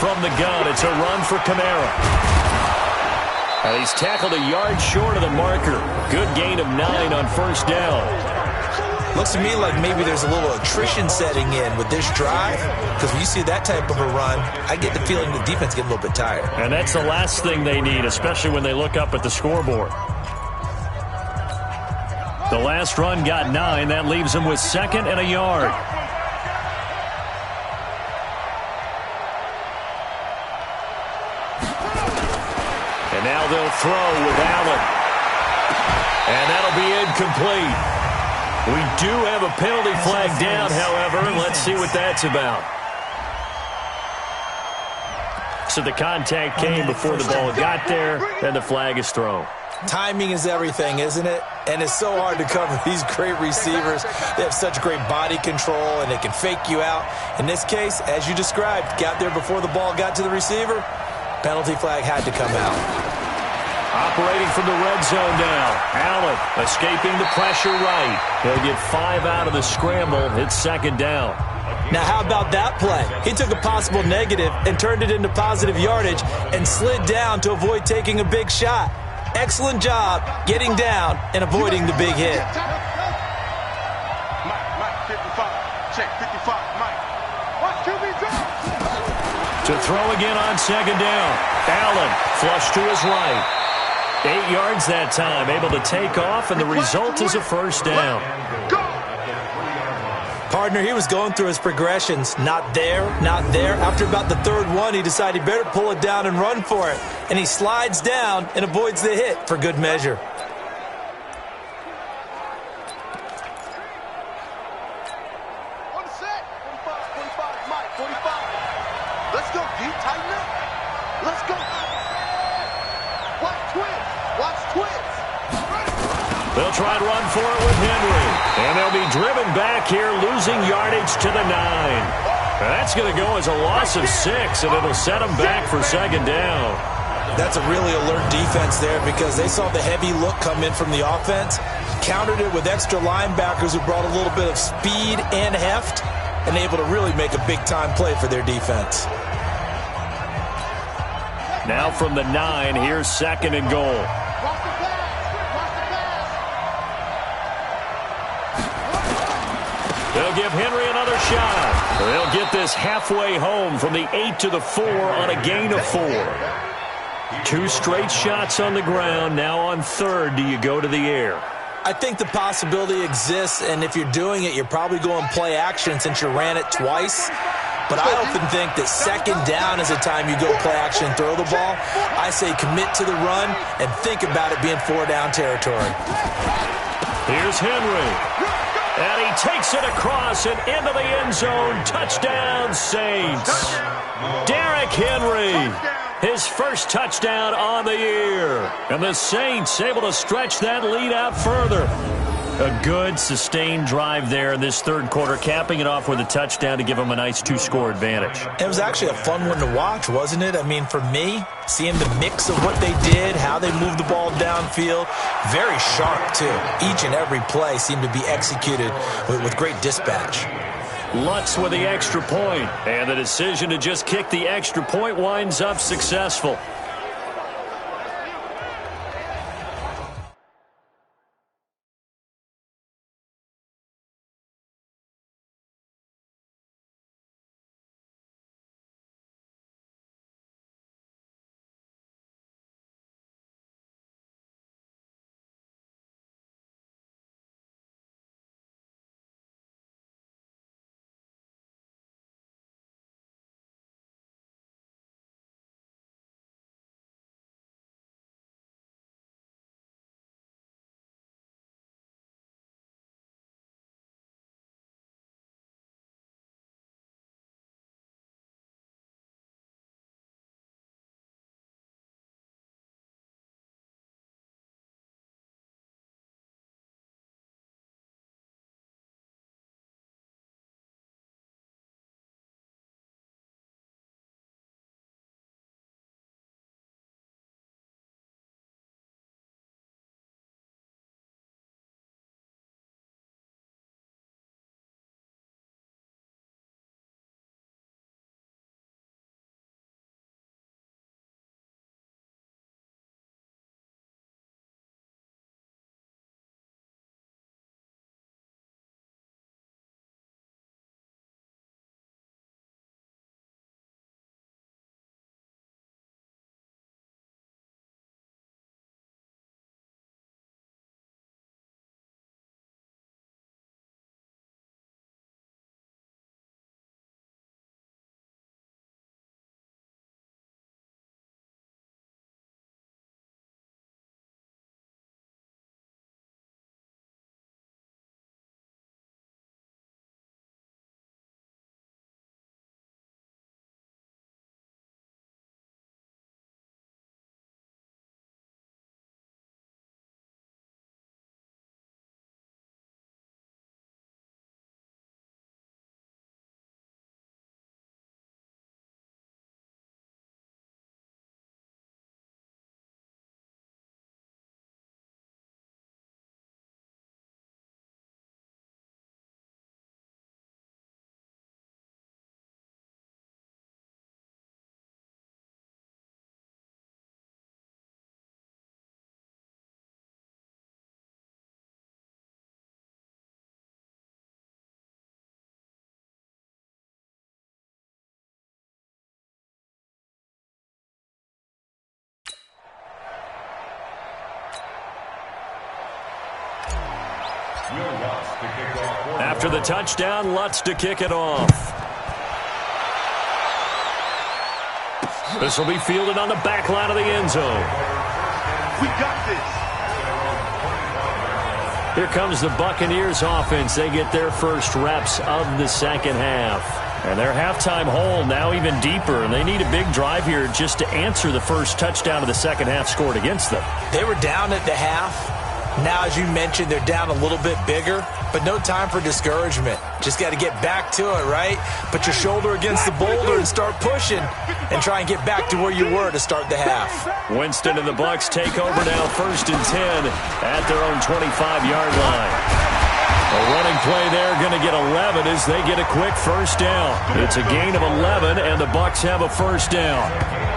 From the gun, it's a run for Kamara. And he's tackled a yard short of the marker. Good gain of 9 on 1st down. Looks to me like maybe there's a little attrition setting in with this drive, because when you see that type of a run, I get the feeling the defense getting a little bit tired. And that's the last thing they need, especially when they look up at the scoreboard. The last run got 9. That leaves them with 2nd and a yard. And now they'll throw with Allen. And that'll be incomplete. We do have a penalty flag down, however, and let's see what that's about. So the contact came before the ball got there, and the flag is thrown. Timing is everything, isn't it? And it's so hard to cover these great receivers. They have such great body control, and they can fake you out. In this case, as you described, got there before the ball got to the receiver. Penalty flag had to come out. Operating from the red zone now. Allen escaping the pressure right. He'll get 5 out of the scramble. It's 2nd down. Now, how about that play? He took a possible negative and turned it into positive yardage and slid down to avoid taking a big shot. Excellent job getting down and avoiding the big hit. Mike, 55. Check 55. Mike. Watch QB drop. To throw again on 2nd down. Allen flush to his right. 8 yards that time, able to take off, and the result is a 1st down. Partner, he was going through his progressions. Not there, not there. After about the 3rd one, he decided he better pull it down and run for it. And he slides down and avoids the hit for good measure. On set. 45, Mike, 45. Let's go, D. Tighten up. Let's go. Watch twins. Watch twins. They'll try to run for it with Henry. And they'll be driven back here, losing yardage to the 9. That's going to go as a loss of 6, and it'll set them back for 2nd down. That's a really alert defense there because they saw the heavy look come in from the offense, countered it with extra linebackers who brought a little bit of speed and heft, and able to really make a big-time play for their defense. Now from the 9, here's 2nd and goal. They'll give Henry another shot. They'll get this halfway home from the 8 to the 4 on a gain of 4. 2 straight shots on the ground. Now on 3rd, do you go to the air? I think the possibility exists, and if you're doing it, you're probably going play action since you ran it twice. But I often think that 2nd down is the time you go play action and throw the ball. I say commit to the run and think about it being 4-down territory. Here's Henry. And he takes it across and into the end zone. Touchdown, Saints. Derrick Henry, his first touchdown on the year. And the Saints able to stretch that lead out further. A good, sustained drive there in this 3rd quarter, capping it off with a touchdown to give them a nice 2-score advantage. It was actually a fun one to watch, wasn't it? I mean, for me, seeing the mix of what they did, how they moved the ball downfield, very sharp, too. Each and every play seemed to be executed with great dispatch. Lutz with the extra point. And the decision to just kick the extra point winds up successful. After the touchdown, Lutz to kick it off. This will be fielded on the back line of the end zone. We got this. Here comes the Buccaneers offense. They get their first reps of the second half. And their halftime hole now even deeper, and they need a big drive here just to answer the first touchdown of the second half scored against them. They were down at the half. Now, as you mentioned, they're down a little bit bigger, but no time for discouragement. Just got to get back to it, right? Put your shoulder against the boulder and start pushing and try and get back to where you were to start the half. Winston and the Bucs take over now, 1st and 10 at their own 25-yard line. A running play there, going to get 11 as they get a quick first down. It's a gain of 11, and the Bucs have a first down.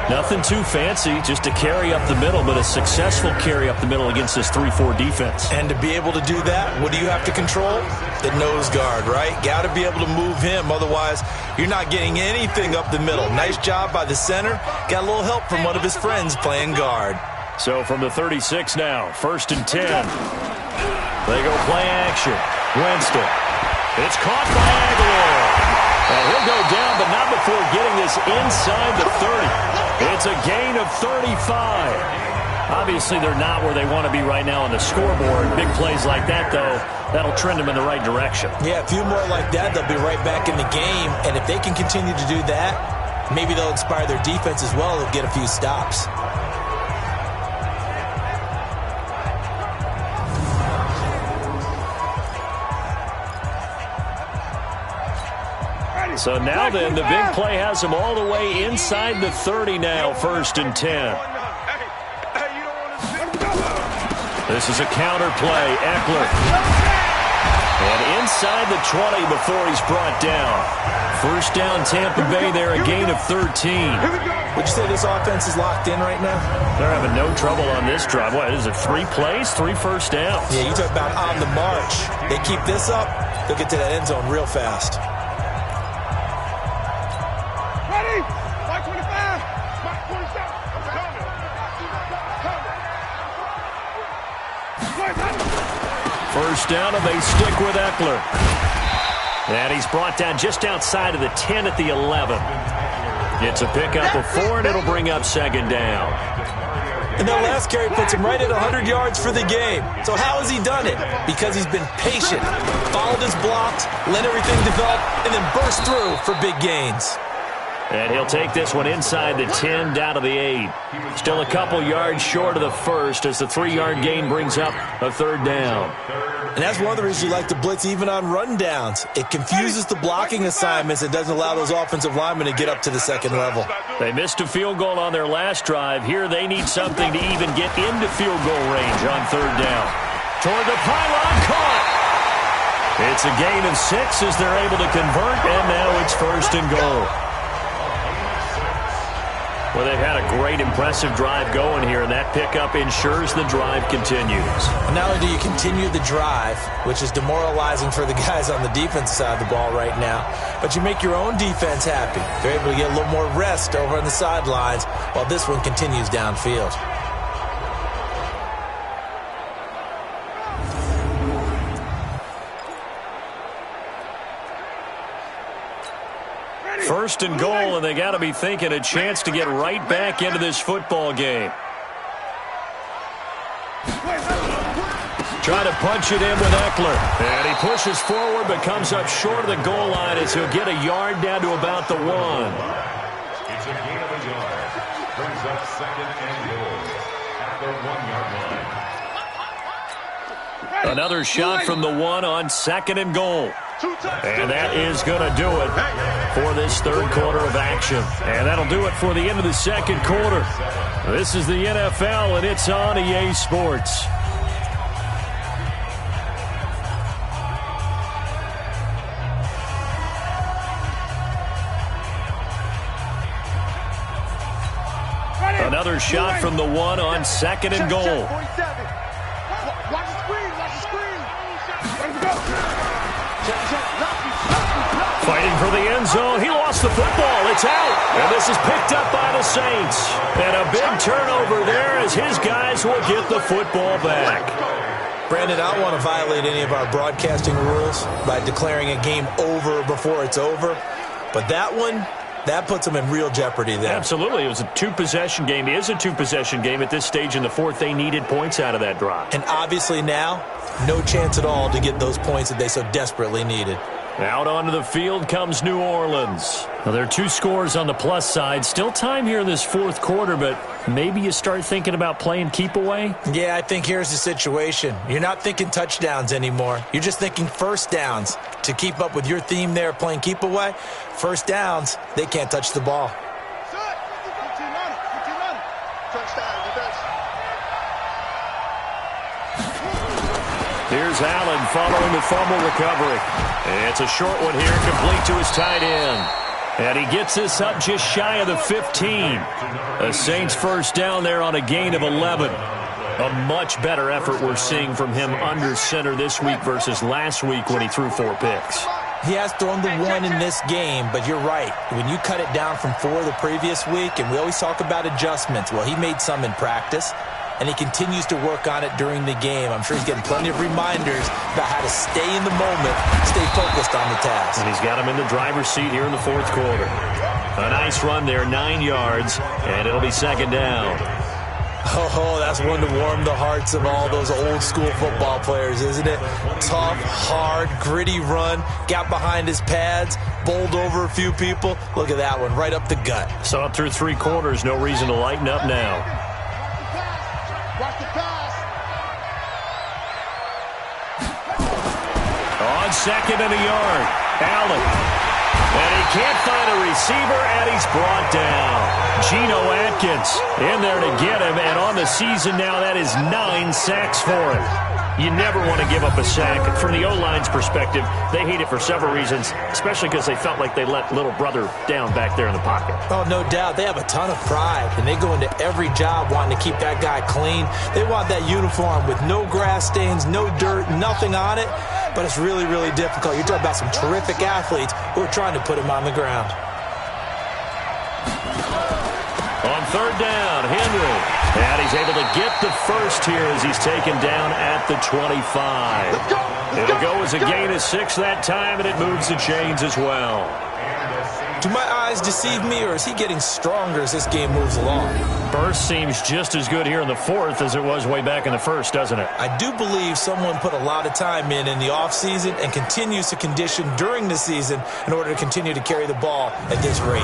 Nothing too fancy, just a carry up the middle, but a successful carry up the middle against this 3-4 defense. And to be able to do that, what do you have to control? The nose guard, right? Got to be able to move him, otherwise you're not getting anything up the middle. Nice job by the center. Got a little help from one of his friends playing guard. So from the 36 now, 1st and 10. They go play action. Winston. It's caught by Aguilar. And he'll go down, but not before getting this inside the 30. It's a gain of 35. Obviously, they're not where they want to be right now on the scoreboard. Big plays like that, though, that'll trend them in the right direction. Yeah, a few more like that, they'll be right back in the game. And if they can continue to do that, maybe they'll inspire their defense as well. They'll get a few stops. So now then, the big play has them all the way inside the 30 now, 1st and 10. This is a counter play. Eckler. And inside the 20 before he's brought down. First down, Tampa Bay there, a gain of 13. Would you say this offense is locked in right now? They're having no trouble on this drive. What is it, 3 plays, 3 first downs? Yeah, you talk about on the march. They keep this up, they'll get to that end zone real fast. Ready? 525. 527. First down, and they stick with Eckler. And he's brought down just outside of the 10 at the 11. Gets a pickup of 4, and it'll bring up second down. And that last carry puts him right at 100 yards for the game. So how has he done it? Because he's been patient, followed his blocks, let everything develop, and then burst through for big gains. And he'll take this one inside the 10, down to the 8. Still a couple yards short of the first as the 3-yard gain brings up a third down. And that's one of the reasons you like to blitz even on rundowns. It confuses the blocking assignments and doesn't allow those offensive linemen to get up to the second level. They missed a field goal on their last drive. Here they need something to even get into field goal range on third down. Toward the pylon, caught. It's a gain of 6 as they're able to convert, and now it's first and goal. Well, they've had a great, impressive drive going here, and that pickup ensures the drive continues. Not only do you continue the drive, which is demoralizing for the guys on the defensive side of the ball right now, but you make your own defense happy. They're able to get a little more rest over on the sidelines while this one continues downfield. First and goal, and they got to be thinking a chance to get right back into this football game. Try to punch it in with Eckler. And he pushes forward but comes up short of the goal line as he'll get a yard down to about the 1. It's a gain of a yard. Brings up second and goal at the 1-yard line. Another shot from the 1 on second and goal. And that is going to do it for this third quarter of action. And that'll do it for the end of the second quarter. This is the NFL, and it's on EA Sports. Another shot from the 1 on second and goal. Watch the screen. Watch the screen. Ready to go. Fighting for the end zone. He lost the football. It's out. And this is picked up by the Saints. And a big turnover there as his guys will get the football back. Brandon, I don't want to violate any of our broadcasting rules by declaring a game over before it's over. But that one, that puts them in real jeopardy there. Absolutely. It was a 2-possession game. It is a 2-possession game at this stage in the fourth. They needed points out of that drive. And obviously now, no chance at all to get those points that they so desperately needed. Out onto the field comes New Orleans. Now, there are 2 scores on the plus side. Still time here in this fourth quarter, but maybe you start thinking about playing keep away? Yeah, I think here's the situation. You're not thinking touchdowns anymore. You're just thinking first downs. To keep up with your theme there, playing keep away, first downs, they can't touch the ball. Here's Allen following the fumble recovery. It's a short one here, complete to his tight end. And he gets this up just shy of the 15. The Saints first down there on a gain of 11. A much better effort we're seeing from him under center this week versus last week when he threw 4 picks. He has thrown the 1 in this game, but you're right. When you cut it down from 4 the previous week, and we always talk about adjustments, well, he made some in practice, and he continues to work on it during the game. I'm sure he's getting plenty of reminders about how to stay in the moment, stay focused on the task. And he's got him in the driver's seat here in the fourth quarter. A nice run there, 9 yards, and it'll be second down. Oh, that's one to warm the hearts of all those old school football players, isn't it? Tough, hard, gritty run, got behind his pads, bowled over a few people. Look at that one, right up the gut. So up through 3 quarters, no reason to lighten up now. Watch the pass. On second and a yard, Allen. And he can't find a receiver, and he's brought down. Geno Atkins in there to get him, and on the season now, that is 9 sacks for him. You never want to give up a sack. From the O-line's perspective, they hate it for several reasons, especially because they felt like they let little brother down back there in the pocket. Oh, no doubt. They have a ton of pride, and they go into every job wanting to keep that guy clean. They want that uniform with no grass stains, no dirt, nothing on it, but it's really, really difficult. You're talking about some terrific athletes who are trying to put him on the ground. On third down, Henry. And he's able to get the first here as he's taken down at the 25. It'll go as a gain of 6 that time, and it moves the chains as well. Do my eyes deceive me, or is he getting stronger as this game moves along? Burst seems just as good here in the fourth as it was way back in the first, doesn't it? I do believe someone put a lot of time in the offseason and continues to condition during the season in order to continue to carry the ball at this rate.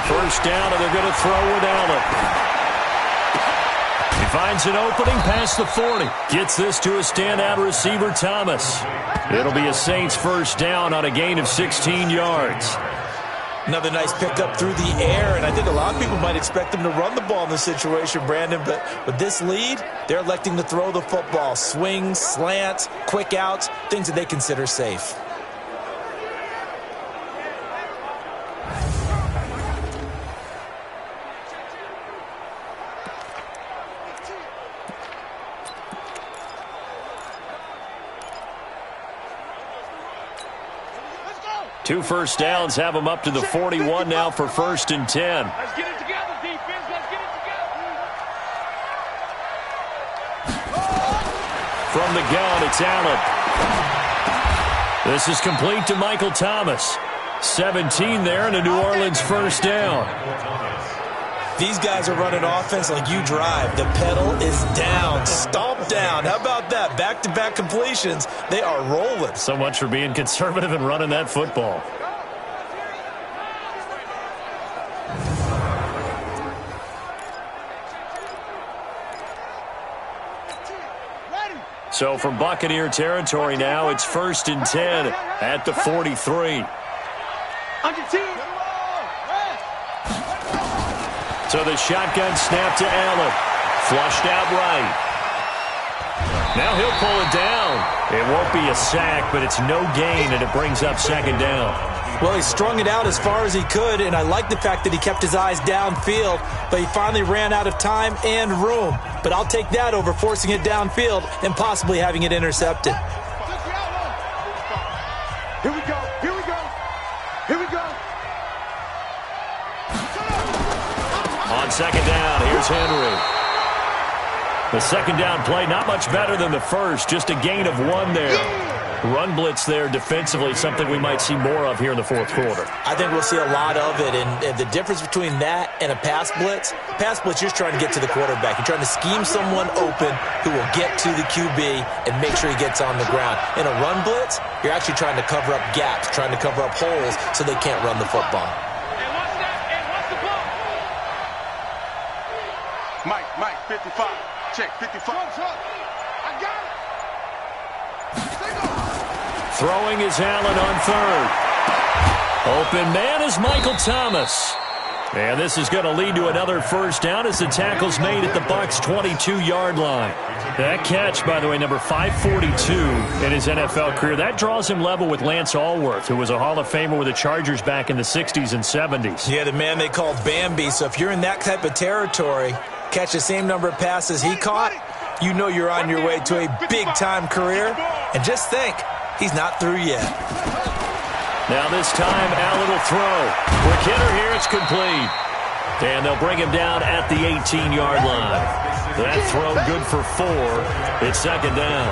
First down, and they're going to throw with Allen. He finds an opening past the 40. Gets this to a standout receiver, Thomas. It'll be a Saints first down on a gain of 16 yards. Another nice pickup through the air, and I think a lot of people might expect them to run the ball in this situation, Brandon, but with this lead, they're electing to throw the football. Swings, slants, quick outs, things that they consider safe. Two first downs have them up to the 41 now for 1st and 10. Let's get it together, defense. Let's get it together. From the gun, it's Allen. This is complete to Michael Thomas. 17 there and a New Orleans first down. These guys are running offense like you drive. The pedal is down, stomp down. How about that? Back-to-back completions. They are rolling. So much for being conservative and running that football. So from Buccaneer territory now, it's 1st and 10 at the 43. So the shotgun snap to Allen. Flushed out right. Now he'll pull it down. It won't be a sack, but it's no gain, and it brings up 2nd down. Well, he strung it out as far as he could, and I like the fact that he kept his eyes downfield, but he finally ran out of time and room. But I'll take that over forcing it downfield and possibly having it intercepted. Here we go. Here we go. Here we go. On 2nd down, here's Henry. The 2nd down play, not much better than the first, just a gain of 1 there. Run blitz there defensively, something we might see more of here in the 4th quarter. I think we'll see a lot of it, and the difference between that and a pass blitz, you're just trying to get to the quarterback. You're trying to scheme someone open who will get to the QB and make sure he gets on the ground. In a run blitz, you're actually trying to cover up gaps, trying to cover up holes so they can't run the football. Mike, 55. Check, 55. I got it. Throwing is Allen on 3rd. Open man is Michael Thomas. And this is going to lead to another first down as the tackle's made at the Bucs' 22-yard line. That catch, by the way, number 542 in his NFL career. That draws him level with Lance Allworth, who was a Hall of Famer with the Chargers back in the 60s and 70s. Yeah, the man they called Bambi. So if you're in that type of territory, catch the same number of passes he caught, you know you're on your way to a big-time career. And just think, he's not through yet. Now this time, Allen will throw. Quick hitter here, it's complete. And they'll bring him down at the 18-yard line. That throw good for 4. It's 2nd down.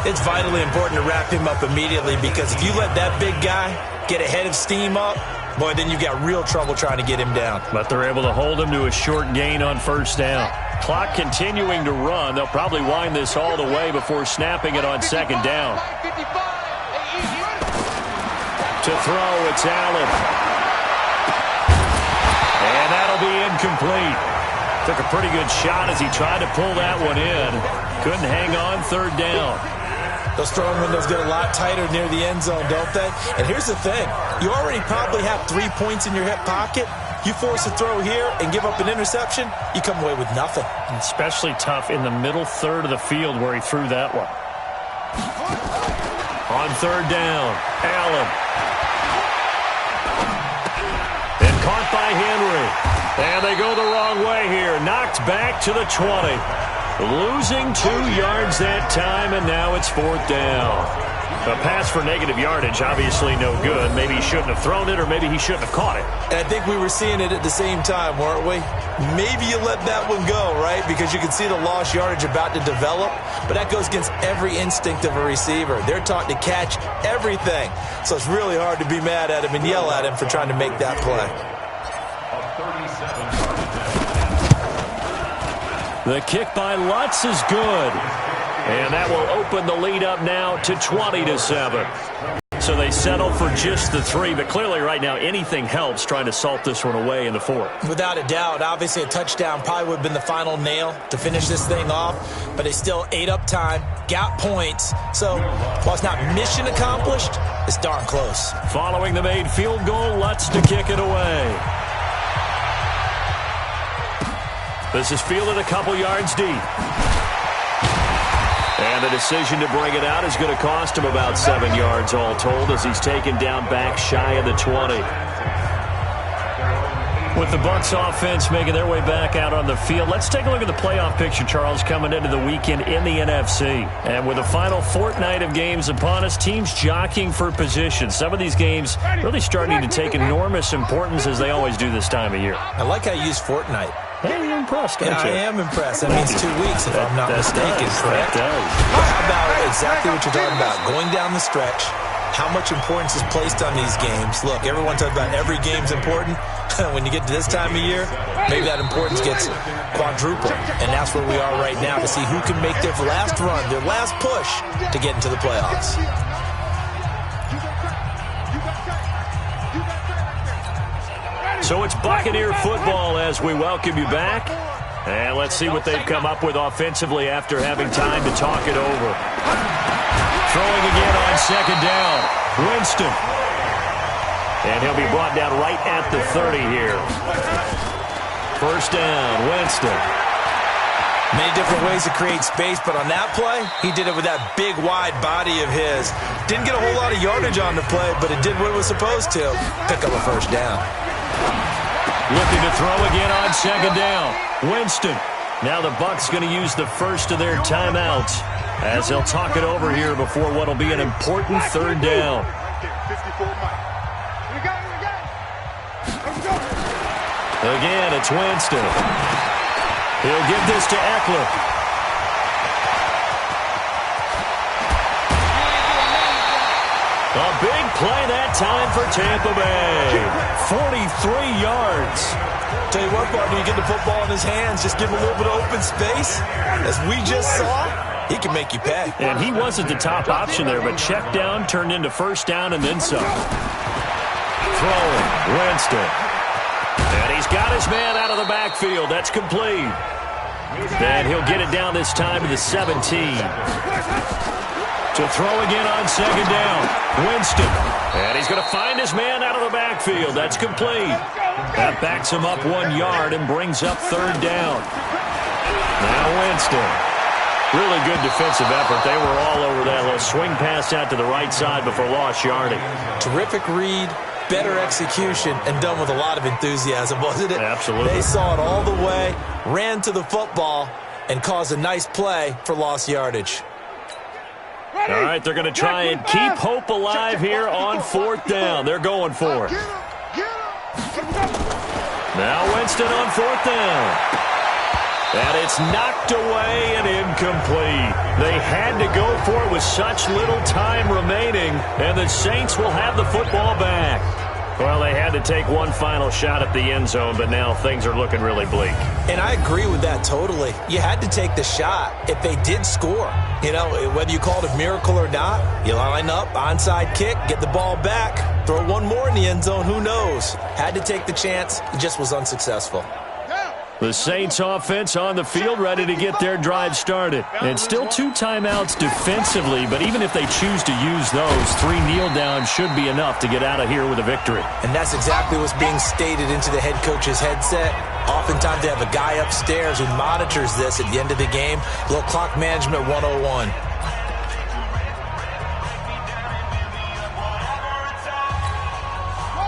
It's vitally important to wrap him up immediately, because if you let that big guy get a head of steam up, boy, then you've got real trouble trying to get him down. But they're able to hold him to a short gain on first down. Clock continuing to run. They'll probably wind this all the way before snapping it on 2nd down. To throw, it's Allen. And That'll be incomplete. Took a pretty good shot as he tried to pull that one in. Couldn't hang on, third down. Those throwing windows get a lot tighter near the end zone, don't they? And here's the thing. You already probably have 3 points in your hip pocket. You force a throw here and give up an interception, you come away with nothing. Especially tough in the middle third of the field where he threw that one. On third down, Allen. And caught by Henry. And they go the wrong way here. Knocked back to the 20. Losing 2 yards that time, and now it's fourth down. A pass for negative yardage, obviously no good. Maybe he shouldn't have thrown it, or maybe he shouldn't have caught it. And I think we were seeing it at the same time, weren't we? Maybe you let that one go, right? Because you can see the lost yardage about to develop. But that goes against every instinct of a receiver. They're taught to catch everything. So it's really hard to be mad at him and yell at him for trying to make that play. The kick by Lutz is good. And that will open the lead up now to 20-7. So they settle for just the 3, but clearly right now anything helps trying to salt this one away in the 4th. Without a doubt, obviously a touchdown probably would have been the final nail to finish this thing off, but they still ate up time, got points. So while it's not mission accomplished, it's darn close. Following the made field goal, Lutz to kick it away. This is fielded a couple yards deep. And the decision to bring it out is going to cost him about 7 yards all told as he's taken down back shy of the 20. With the Bucs offense making their way back out on the field, let's take a look at the playoff picture, Charles, coming into the weekend in the NFC. And with the final fortnight of games upon us, teams jockeying for position. Some of these games really starting to take enormous importance as they always do this time of year. I like how you use fortnight. Hey, you're impressed, aren't you? I am impressed. That means 2 weeks, if I'm not mistaken, correct? That does. But how about exactly what you're talking about? Going down the stretch, how much importance is placed on these games. Look, everyone talks about every game's important. When you get to this time of year, maybe that importance gets quadrupled. And that's where we are right now to see who can make their last run, their last push to get into the playoffs. So it's Buccaneer football as we welcome you back. And let's see what they've come up with offensively after having time to talk it over. Throwing again on second down. Winston. And he'll be brought down right at the 30 here. First down, Winston. Many different ways to create space, but on that play, he did it with that big, wide body of his. Didn't get a whole lot of yardage on the play, but it did what it was supposed to. Pick up a first down. Looking to throw again on second down. Winston. Now the Bucs going to use the first of their timeouts as they'll talk it over here before what will be an important third down. Again, it's Winston. He'll give this to Eckler. A big play that time for Tampa Bay. 43 yards. Tell you what, partner, you get the football in his hands, just give him a little bit of open space. As we just saw, he can make you pay. And he wasn't the top option there, but check down turned into first down and then some. Throwing, Winston. And he's got his man out of the backfield. That's complete. And he'll get it down this time to the 17. To throw again on second down. Winston. And he's going to find his man out of the backfield. That's complete. That backs him up 1 yard and brings up third down. Now Winston. Really good defensive effort. They were all over that little swing pass out to the right side before lost yardage. Terrific read, better execution, and done with a lot of enthusiasm, wasn't it? Absolutely. They saw it all the way, ran to the football, and caused a nice play for lost yardage. All right, they're going to try and keep hope alive here on fourth down. They're going for it. Now Winston on fourth down. And it's knocked away and incomplete. They had to go for it with such little time remaining, and the Saints will have the football back. Well, they had to take one final shot at the end zone, but now things are looking really bleak. And I agree with that totally. You had to take the shot if they did score. You know, whether you call it a miracle or not, you line up, onside kick, get the ball back. Throw one more in the end zone, who knows? Had to take the chance, he just was unsuccessful. The Saints offense on the field, ready to get their drive started. And still 2 timeouts defensively, but even if they choose to use those, 3 kneel downs should be enough to get out of here with a victory. And that's exactly what's being stated into the head coach's headset. Oftentimes they have a guy upstairs who monitors this at the end of the game. A little clock management 101.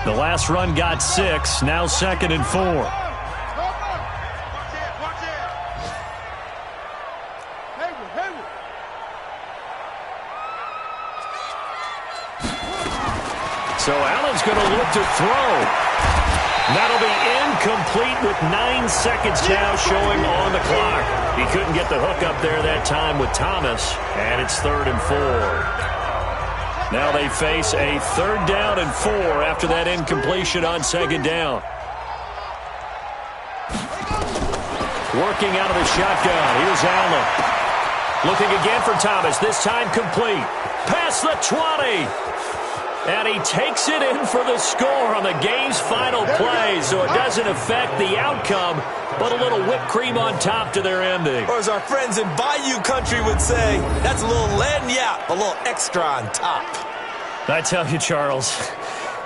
The last run got 6, now 2nd and 4. So Allen's going to look to throw. That'll be incomplete with 9 seconds now showing on the clock. He couldn't get the hook up there that time with Thomas, and it's 3rd and 4. Now they face a 3rd down and 4 after that incompletion on 2nd down. Working out of the shotgun. Here's Allen. Looking again for Thomas, this time complete. Past the 20. And he takes it in for the score on the game's final play, so it doesn't affect the outcome, but a little whipped cream on top to their ending. Or as our friends in Bayou Country would say, that's a little lagniappe, a little extra on top. I tell you, Charles,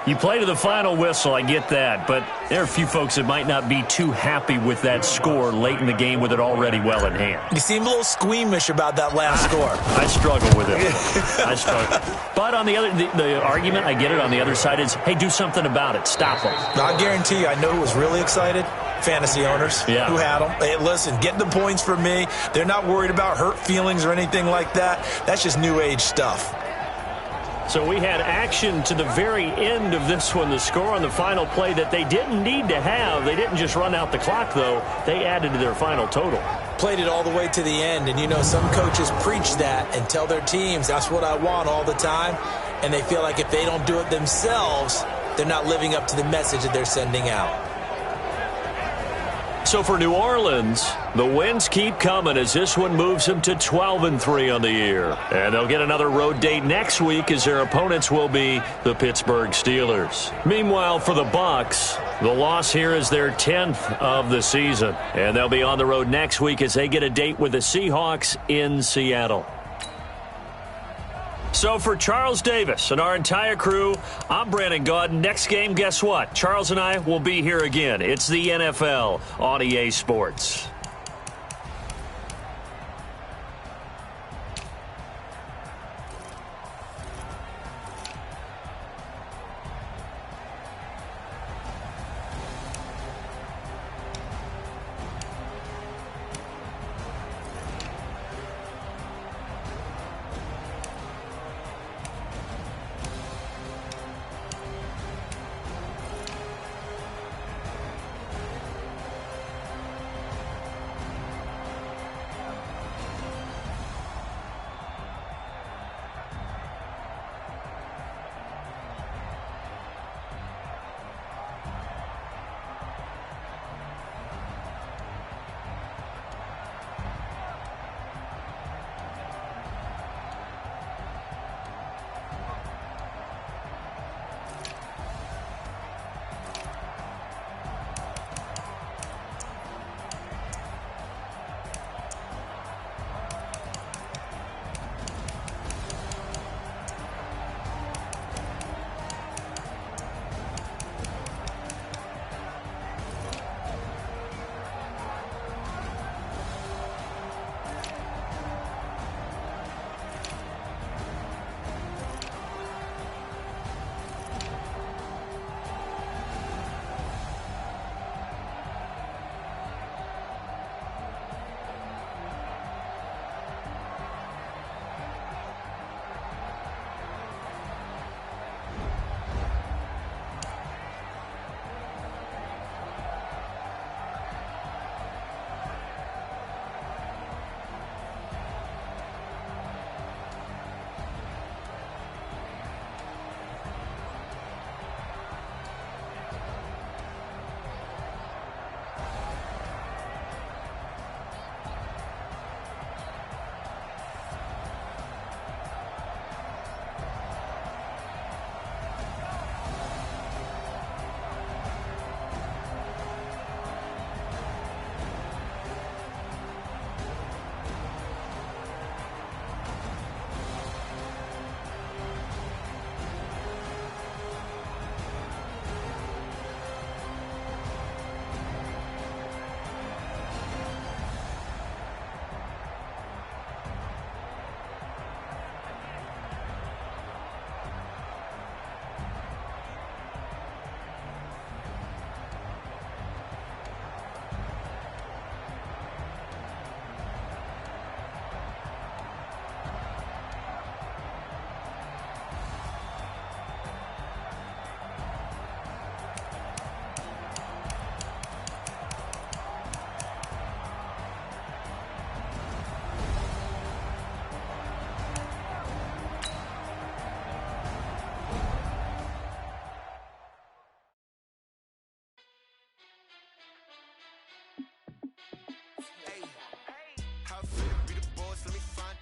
you play to the final whistle, I get that, but there are a few folks that might not be too happy with that score late in the game with it already well in hand. You seem a little squeamish about that last score. I struggle with it. I struggle. But on the other, the argument, I get it, on the other side is, hey, do something about it. Stop them. I guarantee you, I know who was really excited. Fantasy owners who had them. Hey, listen, get the points for me. They're not worried about hurt feelings or anything like that. That's just new age stuff. So we had action to the very end of this one, the score on the final play that they didn't need to have. They didn't just run out the clock, though. They added to their final total. Played it all the way to the end, and you know some coaches preach that and tell their teams, that's what I want all the time, and they feel like if they don't do it themselves, they're not living up to the message that they're sending out. So for New Orleans, the wins keep coming as this one moves them to 12-3 on the year. And they'll get another road date next week as their opponents will be the Pittsburgh Steelers. Meanwhile, for the Bucs, the loss here is their 10th of the season. And they'll be on the road next week as they get a date with the Seahawks in Seattle. So for Charles Davis and our entire crew, I'm Brandon Gaudin. Next game, guess what? Charles and I will be here again. It's the NFL on EA Sports.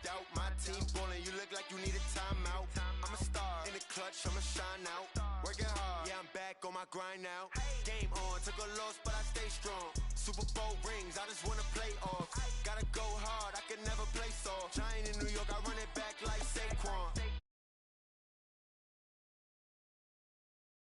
doubt. My team ballin', you look like you need a timeout. I'm a star in the clutch, I'ma shine out. Working hard, yeah, I'm back on my grind now. Game on, took a loss, but I stay strong. Super Bowl rings, I just wanna play off. Gotta go hard, I can never play soft. Giant in New York, I run it back